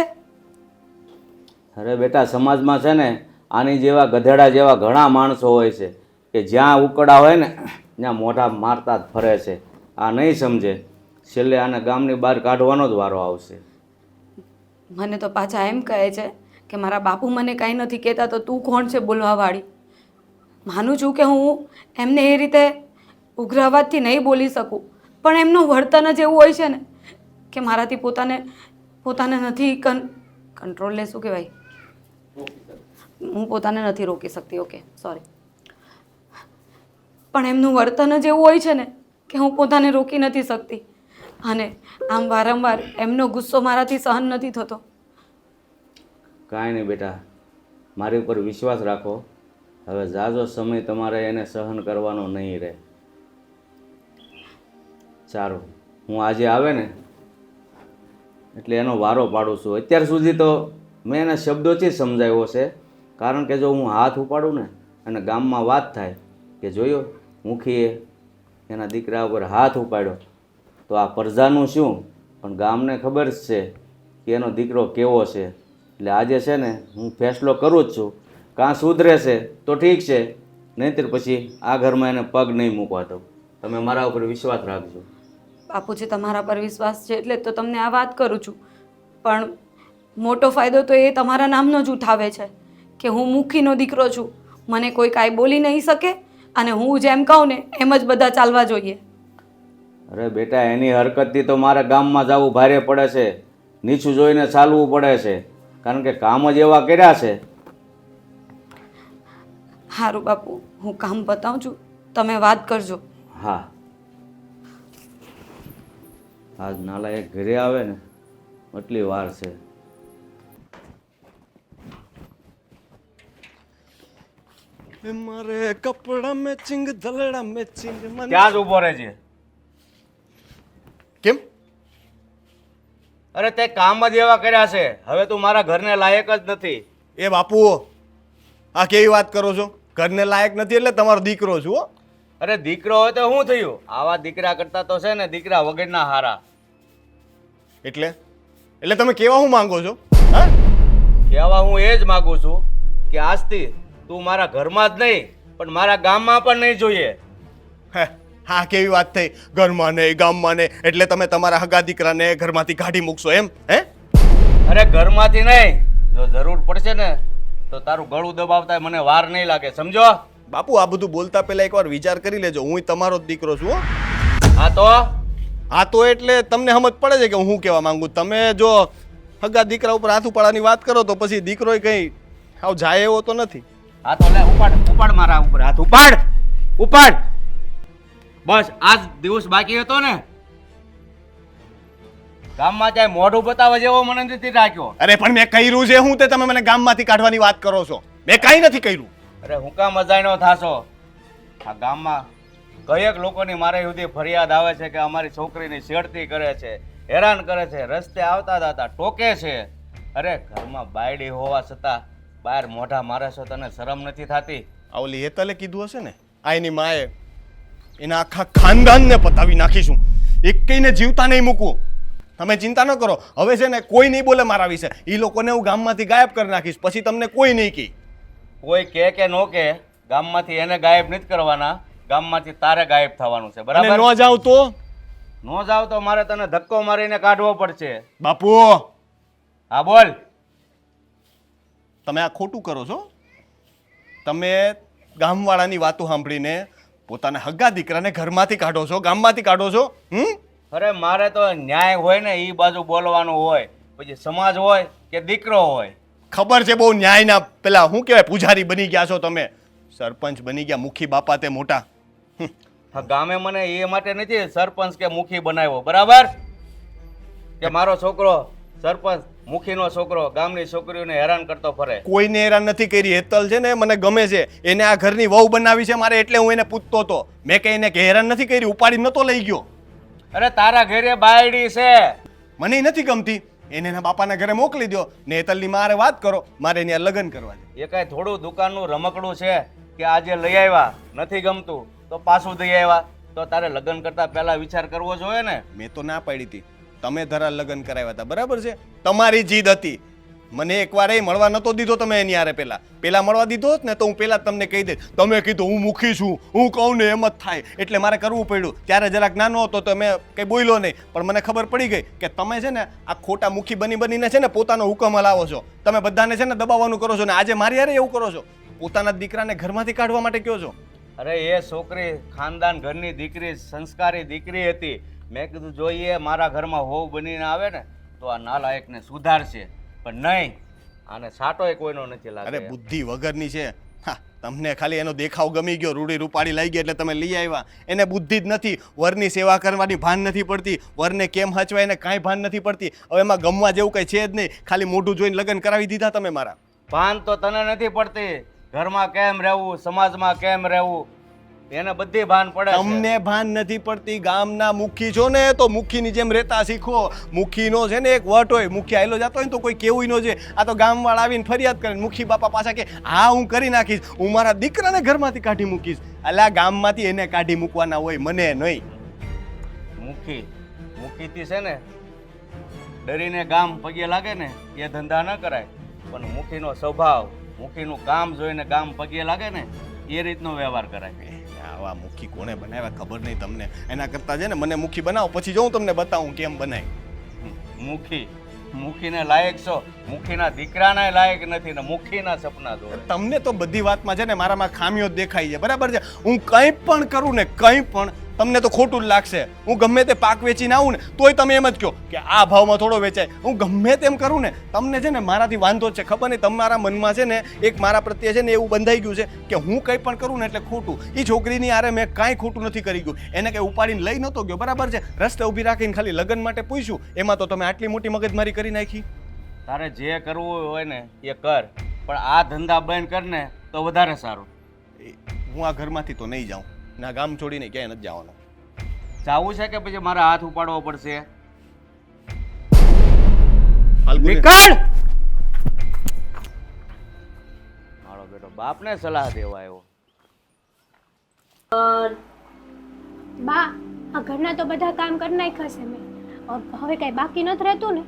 અરે બેટા, સમાજમાં છે ને આની જેવા ગધેડા જેવા ઘણા માણસો હોય છે કે જ્યાં ઉકળા હોય ને ત્યાં મોઢા મારતા જ ફરે છે. આ નહીં સમજે, છેલ્લે આને ગામની બહાર કાઢવાનો જ વારો આવશે. મને તો પાછા એમ કહે છે કે મારા બાપુ મને કાંઈ નથી કહેતા તો તું કોણ છે બોલવાવાળી. માનું છું કે હું એમને એ રીતે ઉગ્ર અવાજથી નહીં બોલી શકું, પણ એમનું વર્તન જ એવું હોય છે ને કે મારાથી પોતાને નથી કંટ્રોલ લે શું કહેવાય, હું પોતાને નથી રોકી શકતી. Okay, sorry. પણ એમનું વર્તન જ એવું હોય છે ને કે હું પોતાને રોકી નથી શકતી અને આમ વારંવાર એમનો ગુસ્સો મારાથી સહન નથી થતો. કાંઈ નહીં બેટા, મારી ઉપર વિશ્વાસ રાખો. હવે ઝાઝો સમય તમારે એને સહન કરવાનો નહીં રહે. સારું, હું આજે આવે ને એટલે એનો વારો પાડું છું. અત્યાર સુધી તો મેં એના શબ્દોથી જ સમજાવ્યો છે, કારણ કે જો હું હાથ ઉપાડું ને અને ગામમાં વાત થાય કે જોયો મુખીએ એના દીકરા ઉપર હાથ ઉપાડ્યો તો આ પ્રજાનું શું, પણ ગામને ખબર જ છે કે એનો દીકરો કેવો છે. એટલે આજે છે ને હું ફેસલો કરું જ છું. કાં સુધરે છે તો ઠીક છે, નહીંતર પછી આ ઘરમાં એને પગ નહીં મૂકવા દઉં. તમે મારા ઉપર વિશ્વાસ રાખજો. બાપુજી, તમારા પર વિશ્વાસ છે એટલે તો તમને આ વાત કરું છું, પણ મોટો ફાયદો તો એ તમારા નામનો જ ઉઠાવે છે કે હું મુખીનો દીકરો છું, મને કોઈ કાંઈ બોલી નહીં શકે અને હું જેમ કહું ને એમ જ બધા ચાલવા જોઈએ. અરે બેટા, એની હરકતથી તો મારે ગામમાં જવું ભારે પડે છે, નીચું જોઈને ચાલવું પડે છે, કારણ કે કામ જ એવા કર્યા છે. સારું બાપુ, હું કામ બતાવું છું, તમે વાત કરજો. હા, આજ નાલાયક ઘરે આવે ને એટલી વાર છે. મારે કપડા મેચિંગ ધલડા મેચિંગ ક્યાં જ ઊભો રહે છે? કેમ? અરે તે કામ જ એવા કર્યા છે, હવે તું મારા ઘરને લાયક જ નથી. એ બાપુ આ કેવી વાત કરો છો? ઘરને લાયક નથી એટલે તમારો દીકરો છું હો. અરે દીકરો હોય તો શું થયું? આવા દીકરા કરતા તો છે ને દીકરા વગરના હારા. એટલે એટલે તમે કેવા હું માંગો છો? હા, કહેવા હું એ જ માગું છું કે આજથી તું મારા ઘરમાં જ નહીં પણ મારા ગામમાં પણ નહીં જોઈએ. હે, હા કેવી વાત થઈ? ઘરમાં નહીં, ગામમાં નહીં, એટલે તમે તમારા હગા દીકરાને ઘરમાંથી કાઢી મૂકશો એમ? હે, અરે ઘરમાંથી નહીં, જો જરૂર પડશે ને તો તારું ગળું દબાવતા મને વાર નહીં લાગે, સમજો? બાપુ આ બધું બોલતા પહેલા એકવાર વિચાર કરી લેજો. હું તમારો જ દીકરો છું હો. હા તો હા તો એટલે તમને સમજ પડે છે કે હું કહેવા માંગુ. તમે જો હગા દીકરા ઉપર હાથ ઉપાડવાની વાત કરો તો પછી દીકરોય કંઈ આવ જાય એવો તો નથી. હા તો લે ઉપાડ મારા ઉપર હાથ, ઉપાડ. બસ આજ દિવસ બાકી હતો ને, ગામમાં ચાહે મોઢું બતાવવા જેવો મને નથી રાખ્યો. અરે પણ મેં કર્યું છે હું તે તમે મને ગામમાંથી કાઢવાની વાત કરો છો? મેં કાંઈ નથી કર્યું. અરે હું કામ અજાણ્યો થાશો? આ ગામમાં કયેક લોકોની મારે સુધી ફરિયાદ આવે છે કે અમારી છોકરીની છેડતી કરે છે, હેરાન કરે છે, રસ્તે આવતા જતા ટોકે છે. અરે ઘરમાં બાયડી હોવા છતાં બહાર મોઢા મારે છો, તને શરમ નથી થતી? આ ઓલી હેતલે કીધું હશે ને, આ એની માએ એના આખા ખાનદાનને પતાવી નાખીશું, એકેયને જીવતા નહીં મૂકવું. તમે ચિંતા ન કરો, હવે છે ને કોઈ નહીં બોલે મારા વિશે. એ લોકોને હું ગામમાંથી ગાયબ કરી નાખીશ, પછી તમને કોઈ નહીં કહે. કોઈ કે નો કે ગામમાંથી એને ગાયબ નથી કરવાના, ગામમાંથી તારે ગાયબ થવાનું છે, અને બરાબર? ન જાવ તો નો જાવ તો મારે તને ધક્કો મારીને કાઢવો પડશે. બાપુ હા બોલ. તમે આ ખોટું કરો છો. તમે ગામવાળાની વાતો સાંભળીને પોતાના હગા દીકરાને ઘરમાંથી કાઢો છો, ગામમાંથી કાઢો છો. અરે મારે તો ન્યાય હોય ને એ બાજુ બોલવાનું હોય, પછી સમાજ હોય કે દીકરો હોય. ખબર છે બહુ ન્યાયના પેલા શું કહેવાય પૂજારી બની ગયા છો તમે, સરપંચ બની ગયા, મુખી બાપા તે મોટા. હા, ગામે મને એ માટે નથી સરપંચ કે મુખી બનાવ્યો, બરાબર? કે મારો છોકરો સરપંચ મુખીનો છોકરો ગામની છોકરીઓને હેરાન કરતો ફરે. કોઈને હેરાન નથી કરી. હેતલ છે ને મને ગમે છે, એને આ ઘરની વહુ બનાવી છે મારે, એટલે હું એને પૂછતો હતો. મેં કઈ એને હેરાન નથી કરી, ઉપાડી નતો લઈ ગયો. અરે તારા ઘરે બાયડી છે, મને નથી ગમતી, એને એના બાપાના ઘરે મોકલી દો ને હેતલની મારે વાત કરો, મારે એને લગ્ન કરવા છે. એ કાંઈ થોડું દુકાનનું રમકડું છે કે આજે લઈ આવ્યા નથી ગમતું તો પાછું દઈ આવ્યા? તો તારે લગ્ન કરતા પહેલા વિચાર કરવો જોઈએ ને. મેં તો ના પાડી હતી, તમે ધરા લગ્ન કરાવ્યા હતા, બરાબર છે, તમારી જીદ હતી. મને એકવાર એ મળવા નતો દીધો તમે એની હારે. પેલા મળવા દીધો હોત ને તો હું પેલા તમને કહી દે. તમે કીધું હું મુખી છું, હું કહું ને એમ જ થાય, એટલે મારે કરવું પડ્યું. ત્યારે જરાક નાનો હતો તો મેં કંઈ બોલ્યો નહીં, પણ મને ખબર પડી ગઈ કે તમે છે ને આ ખોટા મુખી બનીને છે ને પોતાનો હુકમ હલાવો છો. તમે બધાને છે ને દબાવવાનું કરો છો ને આજે મારી હારે એવું કરો છો. પોતાના દીકરાને ઘરમાંથી કાઢવા માટે કહો છો. અરે એ છોકરી ખાનદાન ઘરની દીકરી, સંસ્કારી દીકરી હતી. મેં કીધું જોઈએ મારા ઘરમાં હોવ બનીને આવે ને તો આ નાલાયકને સુધારશે, પણ નહીં, આને સાટોય કોઈનો નથી લાગે. અરે બુદ્ધિ વગરની છે. હા, તમને ખાલી એનો દેખાવ ગમી ગયો, રૂડી રૂપાડી લઈ ગઈ એટલે તમે લઈ આવ્યા. એને બુદ્ધિ જ નથી, વરની સેવા કરવાની ભાન નથી પડતી, વરને કેમ હચવાય એને કાંઈ ભાન નથી પડતી. હવે એમાં ગમવા જેવું કંઈ છે જ નહીં, ખાલી મોઢું જોઈને લગ્ન કરાવી દીધા તમે મારા. ભાન તો તને નથી પડતી, ઘરમાં કેમ રહેવું, સમાજમાં કેમ રહેવું, એને બધી ભાન પડે છે. તમને ભાન નથી પડતી. ગામના મુખી છો ને તો મુખીની જેમ રહેતા શીખો. મુખીનો છે ને એક વટ હોય, મુખી આયલો જતો હોય ને તો કોઈ કેવું ન છે. આ તો ગામવાળા આવીને ફરિયાદ કરે, મુખી બાપા પાછા કે હા હું કરી નાખીશ, હું મારા દીકરાને ઘરમાંથી કાઢી મૂકીશ. અલા ગામમાંથી એને કાઢી મૂકવાના હોય, મને નહીં. મુખીથી છે ને ડરીને ગામ પગે લાગે ને એ ધંધા ન કરાય, પણ મુખીનો સ્વભાવ, મુખીનું કામ જોઈને ગામ પગે લાગે ને એ રીતનો વ્યવહાર કરાય. આવા મુખી કોને બનાવ્યા ખબર નહીં તમને. એના કરતા છે ને મને મુખી બનાવો, પછી જો હું તમને બતાવું કેમ બનાય. મુખીને લાયક છો, મુખીના દીકરાના લાયક નથી ને મુખીના સપના જોવે. તમને તો બધી વાતમાં છે ને મારામાં ખામીઓ જ દેખાય છે, બરાબર છે. હું કંઈ પણ કરું ને કંઈ પણ તમને તો ખોટું જ લાગશે. હું ગમે તે પાક વેચીને આવું ને તોય તમે એમ જ કહો કે આ ભાવમાં થોડો વેચાય. હું ગમે તેમ કરું ને તમને છે ને મારાથી વાંધો જ છે. ખબર નહીં તમારા મનમાં છે ને એક મારા પ્રત્યે છે ને એવું બંધાઈ ગયું છે કે હું કંઈ પણ કરું ને એટલે ખોટું. એ છોકરીની આરે મેં કાંઈ ખોટું નથી કરી ગયું. એને કંઈ ઉપાડીને લઈ નહોતો ગયો, બરાબર છે. રસ્તે ઊભી રાખીને ખાલી લગ્ન માટે પૂછ્યું, એમાં તો તમે આટલી મોટી મગજમારી કરી નાખી. તારે જે કરવું હોય ને એ કર, પણ આ ધંધા બંધ કર ને તો વધારે સારું. હું આ ઘરમાંથી તો નહીં જાઉં, ના ગામ છોડીને ક્યાંય નથી જવાનું. જાવું છે કે પછી મારા હાથ ઉપાડવો પડશે? ફાલ્ગુની, નીકળ! બાપને સલાહ દેવા આવ્યો. બા આ ઘરના તો બધા કામ કરી નાખ્યા છે મેં. હવે કઈ બાકી નથી રહેતું ને?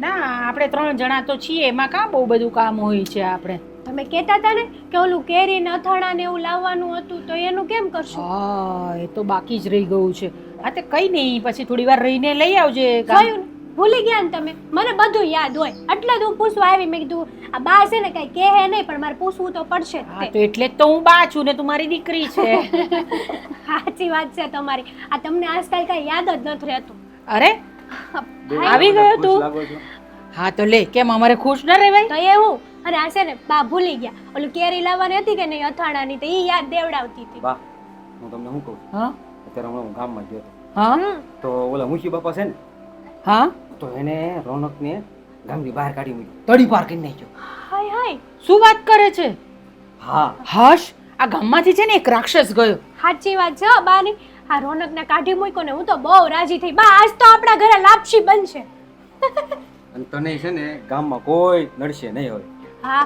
ના, આપણે 3 જણા તો છીએ, એમાં કાં બહુ બધું કામ હોય છે આપણે. તમે કહેતા હતા ને કે ઓલું કેરી ને અથાણા ને એવું લાવવાનું હતું, તો એનું કેમ કરશું? હા, એ તો બાકી જ રહી ગયું છે. હા તે કઈ નહીં, પછી થોડી વાર રહીને લઈ આવજે કામ. જોયું ને? ભૂલી ગયા ને તમે? મને બધું યાદ હોય એટલે જ હું પૂછવા આવી. મેં કીધું આ બા છે ને કઈ કહે નહીં, પણ મારે પૂછવું તો પડશે જ હા તે. તો એટલે જ તો હું બા છું ને તું મારી દીકરી છે. સાચી વાત છે તમારી. આ તમને આજકાલ કઈ યાદ જ નથી રહેતું. અરે આવી ગયો તું? લાગો છો? હા તો લે, કેમ અમારે ખુશ ન રહેવાય? તો એવું. અને આ છે ને બા ભૂલી ગયા ઓલું કેરી લાવવાની હતી કે નહીં અથાણાની, તો એ યાદ દેવડાવતી હતી. બા હું તમને શું કહું હા અત્યારે હમણાં હું ગામમાં ગયો હતો હા તો ઓલા મુશી બાપા છે ને હા, તો એને રોનકને ગામની બહાર કાઢી મૂકી, તડી પાર કરી નાખ્યો. હાય હાય. શું વાત કરે છે? હા હશ, આ ગામમાંથી છે ને એક રાક્ષસ ગયો. સાચી વાત છે હો બાની. આ રોનકને કાઢી મૂક્યો ને હું તો બહુ રાજી થઈ. બા આજ તો આપણા ઘરે લાપસી બનશે. અને તને છે ને ગામમાં કોઈ નડશે નહીં હોય. હા,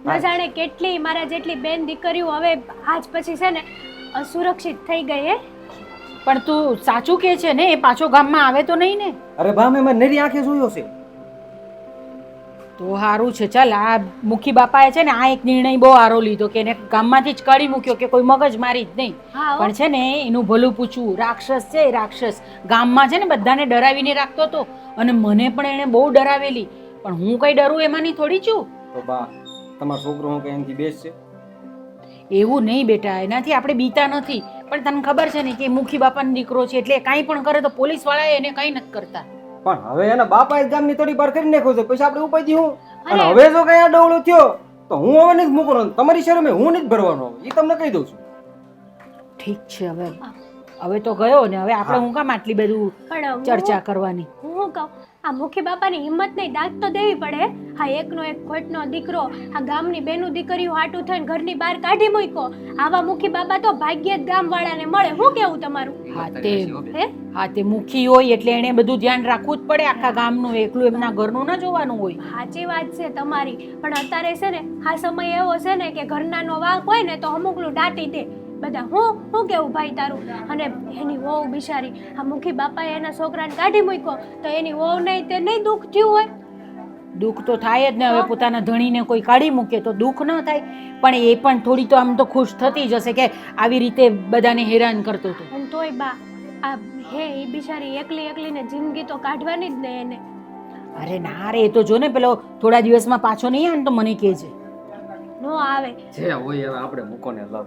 ન જાણે કેટલી મારા જેટલી બેન દીકરીઓ હવે આજ પછી છે ને અસુરક્ષિત થઈ ગઈ હે. પણ તું સાચું કે છે ને? એ પાછો ગામમાં આવે તો નહીં ને? અરે બા મેં મારી નરી આંખે જોયો છે. તો સારું છે. ચાલ, આ મુખી બાપાએ છે ને આ એક નિર્ણય બહુ સારો લીધો કે એને ગામમાંથી જ કાઢી મૂક્યો, કે કોઈ મગજ મારી જ નહીં. હા હો. પણ છે ને એનું ભલું પૂછવું. રાક્ષસ છે એ રાક્ષસ. ગામમાં છે ને બધાને ડરાવીને રાખતો હતો અને મને પણ એણે બહુ ડરાવેલી. પણ હું કઈ ડરું એમાંની થોડી છું. તો બા તમારો છોકરો હું કઈ એમથી બેસ છે? એવું નહીં બેટા, એનાથી આપણે બીતા નથી. પણ તને ખબર છે ને કે મુખી બાપાનો દીકરો છે એટલે કાંઈ પણ કરે તો પોલીસ વાળા એને કંઈ નથી કરતા. પણ હવે એના બાપાએ જ ગામની તડી પાર કરી નાખ્યો છે, પછી આપણે ઉપાયથી હું? અને અરે. હવે જો કઈ આ ડવળો થયો તો હું હવે નથી મૂકવાનો, તમારી શરમે હું નથી ભરવાનો, એ તમને કહી દઉં છું. ઠીક છે, હવે તો ગયો ને, હવે આપણે હું કામ આટલી બધું પણ ચર્ચા કરવાની? હું કહું આ મુખી બાપાની હિંમત નહીં, દાંત તો દેવી પડે. હા, એકનો એક ખોટનો દીકરો આ ગામની બેનું દીકરીઓ હાટું થઈને ઘરની બહાર કાઢી મૂક્યો. આવા મુખી બાપા તો ભાગ્યે જ ગામવાળાને મળે. શું કેવું તમારું? હે? હા તે મુખી હોય એટલે એને બધું ધ્યાન રાખવું જ પડે. આખા ગામનું એકલું એમના ઘરનું ના જોવાનું હોય. સાચી વાત છે તમારી. પણ અત્યારે છે ને આ સમય એવો છે ને કે ઘરનાનો વાંક હોય ને તો અમુકનું દાટી દે બધા. હું કેવું ભાઈ તારું? અને એની વહુ બિચારી આ મુખી બાપાએ એના છોકરાને કાઢી મૂક્યો તો એની વહુ નહીં તે નહીં દુઃખ થયું હોય? દુઃખ તો થાય જ ને. હવે પોતાના ધણીને કોઈ કાઢી મૂકે તો દુઃખ ન થાય, પણ એ પણ થોડી તો આમ તો ખુશ થતી જ હશે કે આવી રીતે બધાને હેરાન કરતો હતો. અને તોય બા આ હે એ બિચારી એકલીને જિંદગી તો કાઢવાની જ ને એને. અરે ના રે, એ તો જો ને પેલો થોડા દિવસમાં પાછો નહીં આવે ને તો મને કહેજે. નો આવે. જે હોય હવે આપણે મૂકો ને લવ.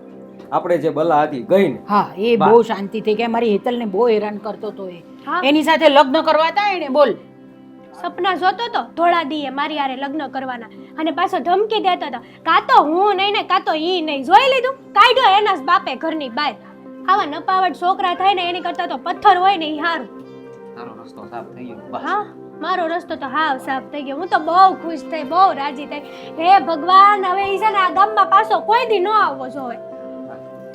આપણે જે બલા હતી ગઈ ને. હા, એ બહુ શાંતિ થઈ ગયા. મારી હેતલને બહુ હેરાન કરતો હતો એ. હા. એની સાથે લગ્ન કરવા હતા એને, બોલ. સપના જોતો તો ધોળા દીએ મારી હારે લગ્ન કરવાના અને પાછો ધમકી દેતો હતો કાં તો હું નહીં ને કાં તો ઈ નહીં. જોઈ લીધું? કાઢ્યો એના જ બાપે ઘરની બહાર. આવા નપાવટ છોકરા થાય ને એની કરતા તો પથ્થર હોય ને ઈ હારું. તારો રસ્તો સાફ થઈ ગયો બસ. હા, મારો રસ્તો તો હાવ સાફ થઈ ગયો. હું તો બહુ ખુશ થઈ, બહુ રાજી થઈ. હે ભગવાન, હવે ઈ છે ને આ ગામમાં પાછો કોઈ દી ન આવવો જોઈએ.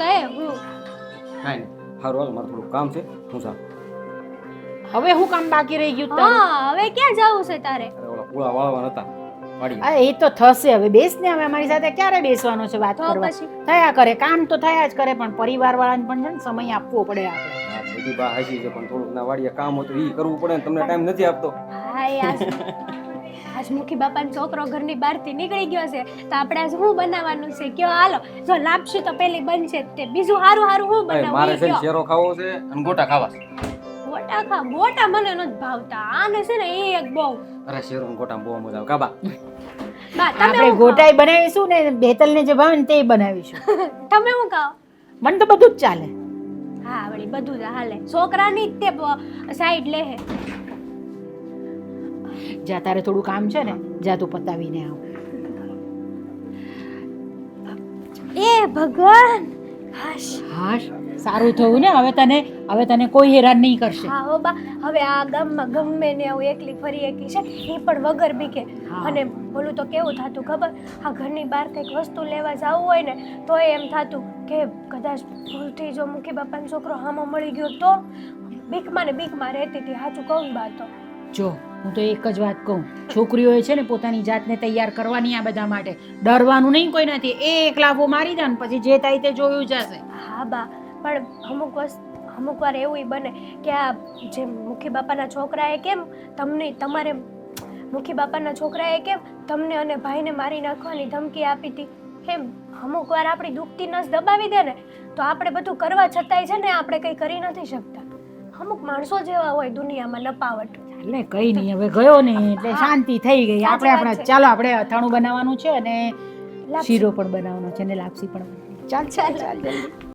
તો હું કાંઈ નહીં, સારું હાલ મારે થોડું કામ છે, હું જાઉં. હવે હું કામ બાકી રહી ગયું તારું? હા, હવે ક્યાં જવું છે તારે? અરે ઓલા પૂળા વાળવાના હતા વાડીએ. હા, એ તો થશે. હવે બેસ ને. હવે અમારી સાથે ક્યારે બેસવાનો છે વાત તો કરવા? પછી થયા કરે, કામ તો થયા જ કરે, પણ પરિવાર વાળાને પણ છે ને સમય આપવો પડે આપણે. હા, બધી બા હાચી છે, પણ થોડુંક ના વાડીએ કામ હતું ઈ કરવું પડે ને, તમને ટાઈમ નથી આપતો. હા, આજ મુખી બાપાનો છોકરો ઘરની બહારથી નીકળી ગયો છે તો આપણે આજ શું બનાવવાનું છે કયો? હાલો, જો લાપસી તો પેલી બનશે જ તે. બીજું હારું હારું શું મારે બનાવવું છે ને કયો? શેરો ખાવો છે અને ગોટા ખાવા છે. ગોટા ખા? ગોટા મને નથી ભાવતા. આને છે ને એ એક બહુ. અરે શેરો ને ગોટા બહુ મજા આવે કાબા. બા તમે આપણે હું ગોટાઈ બનાવીશું ને બેતલને જે ભાવે ને તે બનાવીશું. ખાઓ? તમે હું ખાઓ? મને તો બધું જ ચાલે. હા, વળી બધું જ હાલે. છોકરાની જ તે સાઈડ લે હે. જા, તારે થોડું કામ છે ને, જા તું પતાવીને આવ. એ ભગવાન, હાશ. હાશ, સારું થયું ને. હવે તને કોઈ હેરાન નહીં કરશે. હા હો બા, હવે આ ગામમાં ગમે ને આવું એકલી ફરી એકી છે એ પણ વગર બીકે. હા. અને બોલું તો કેવું થતું ખબર? આ ઘરની બહાર કંઈક વસ્તુ લેવા જવું હોય ને તો એમ થતું કે કદાચ ભૂલથી જો મુખી બાપાનો છોકરો હામો મળી ગયો તો બીકમાં ને બીકમાં રહેતી હતી. સાચું કહું બા તો. જો, હું તો એક જ વાત કહું, છોકરીઓએ છે ને પોતાની જાતને તૈયાર કરવાની આ બધા માટે, ડરવાનું નહીં કોઈ નથી. એક લાફો મારી દે ને પછી જે થાય તે જોયું જશે. હા બા, પણ અમુક વાર એવું બને કે આ જે મુખી બાપાના છોકરાએ કેમ તમારે મુખી બાપાના છોકરાએ કેમ તમને અને ભાઈને મારી નાખવાની ધમકી આપી હતી, એમ અમુક વાર આપણી દુખતી નસ દબાવી દે ને તો આપણે બધું કરવા છતાંય છે ને આપણે કંઈ કરી નથી શકતા. અમુક માણસો જેવા હોય દુનિયામાં નપાવટ. એટલે કઈ નહીં, હવે ગયો ને એટલે શાંતિ થઈ ગઈ. આપણે આપણા ચાલો આપણે અથાણું બનાવવાનું છે અને શીરો પણ બનાવવાનો છે ને લાપસી પણ. ચાલ ચાલ ચાલ જલ્દી.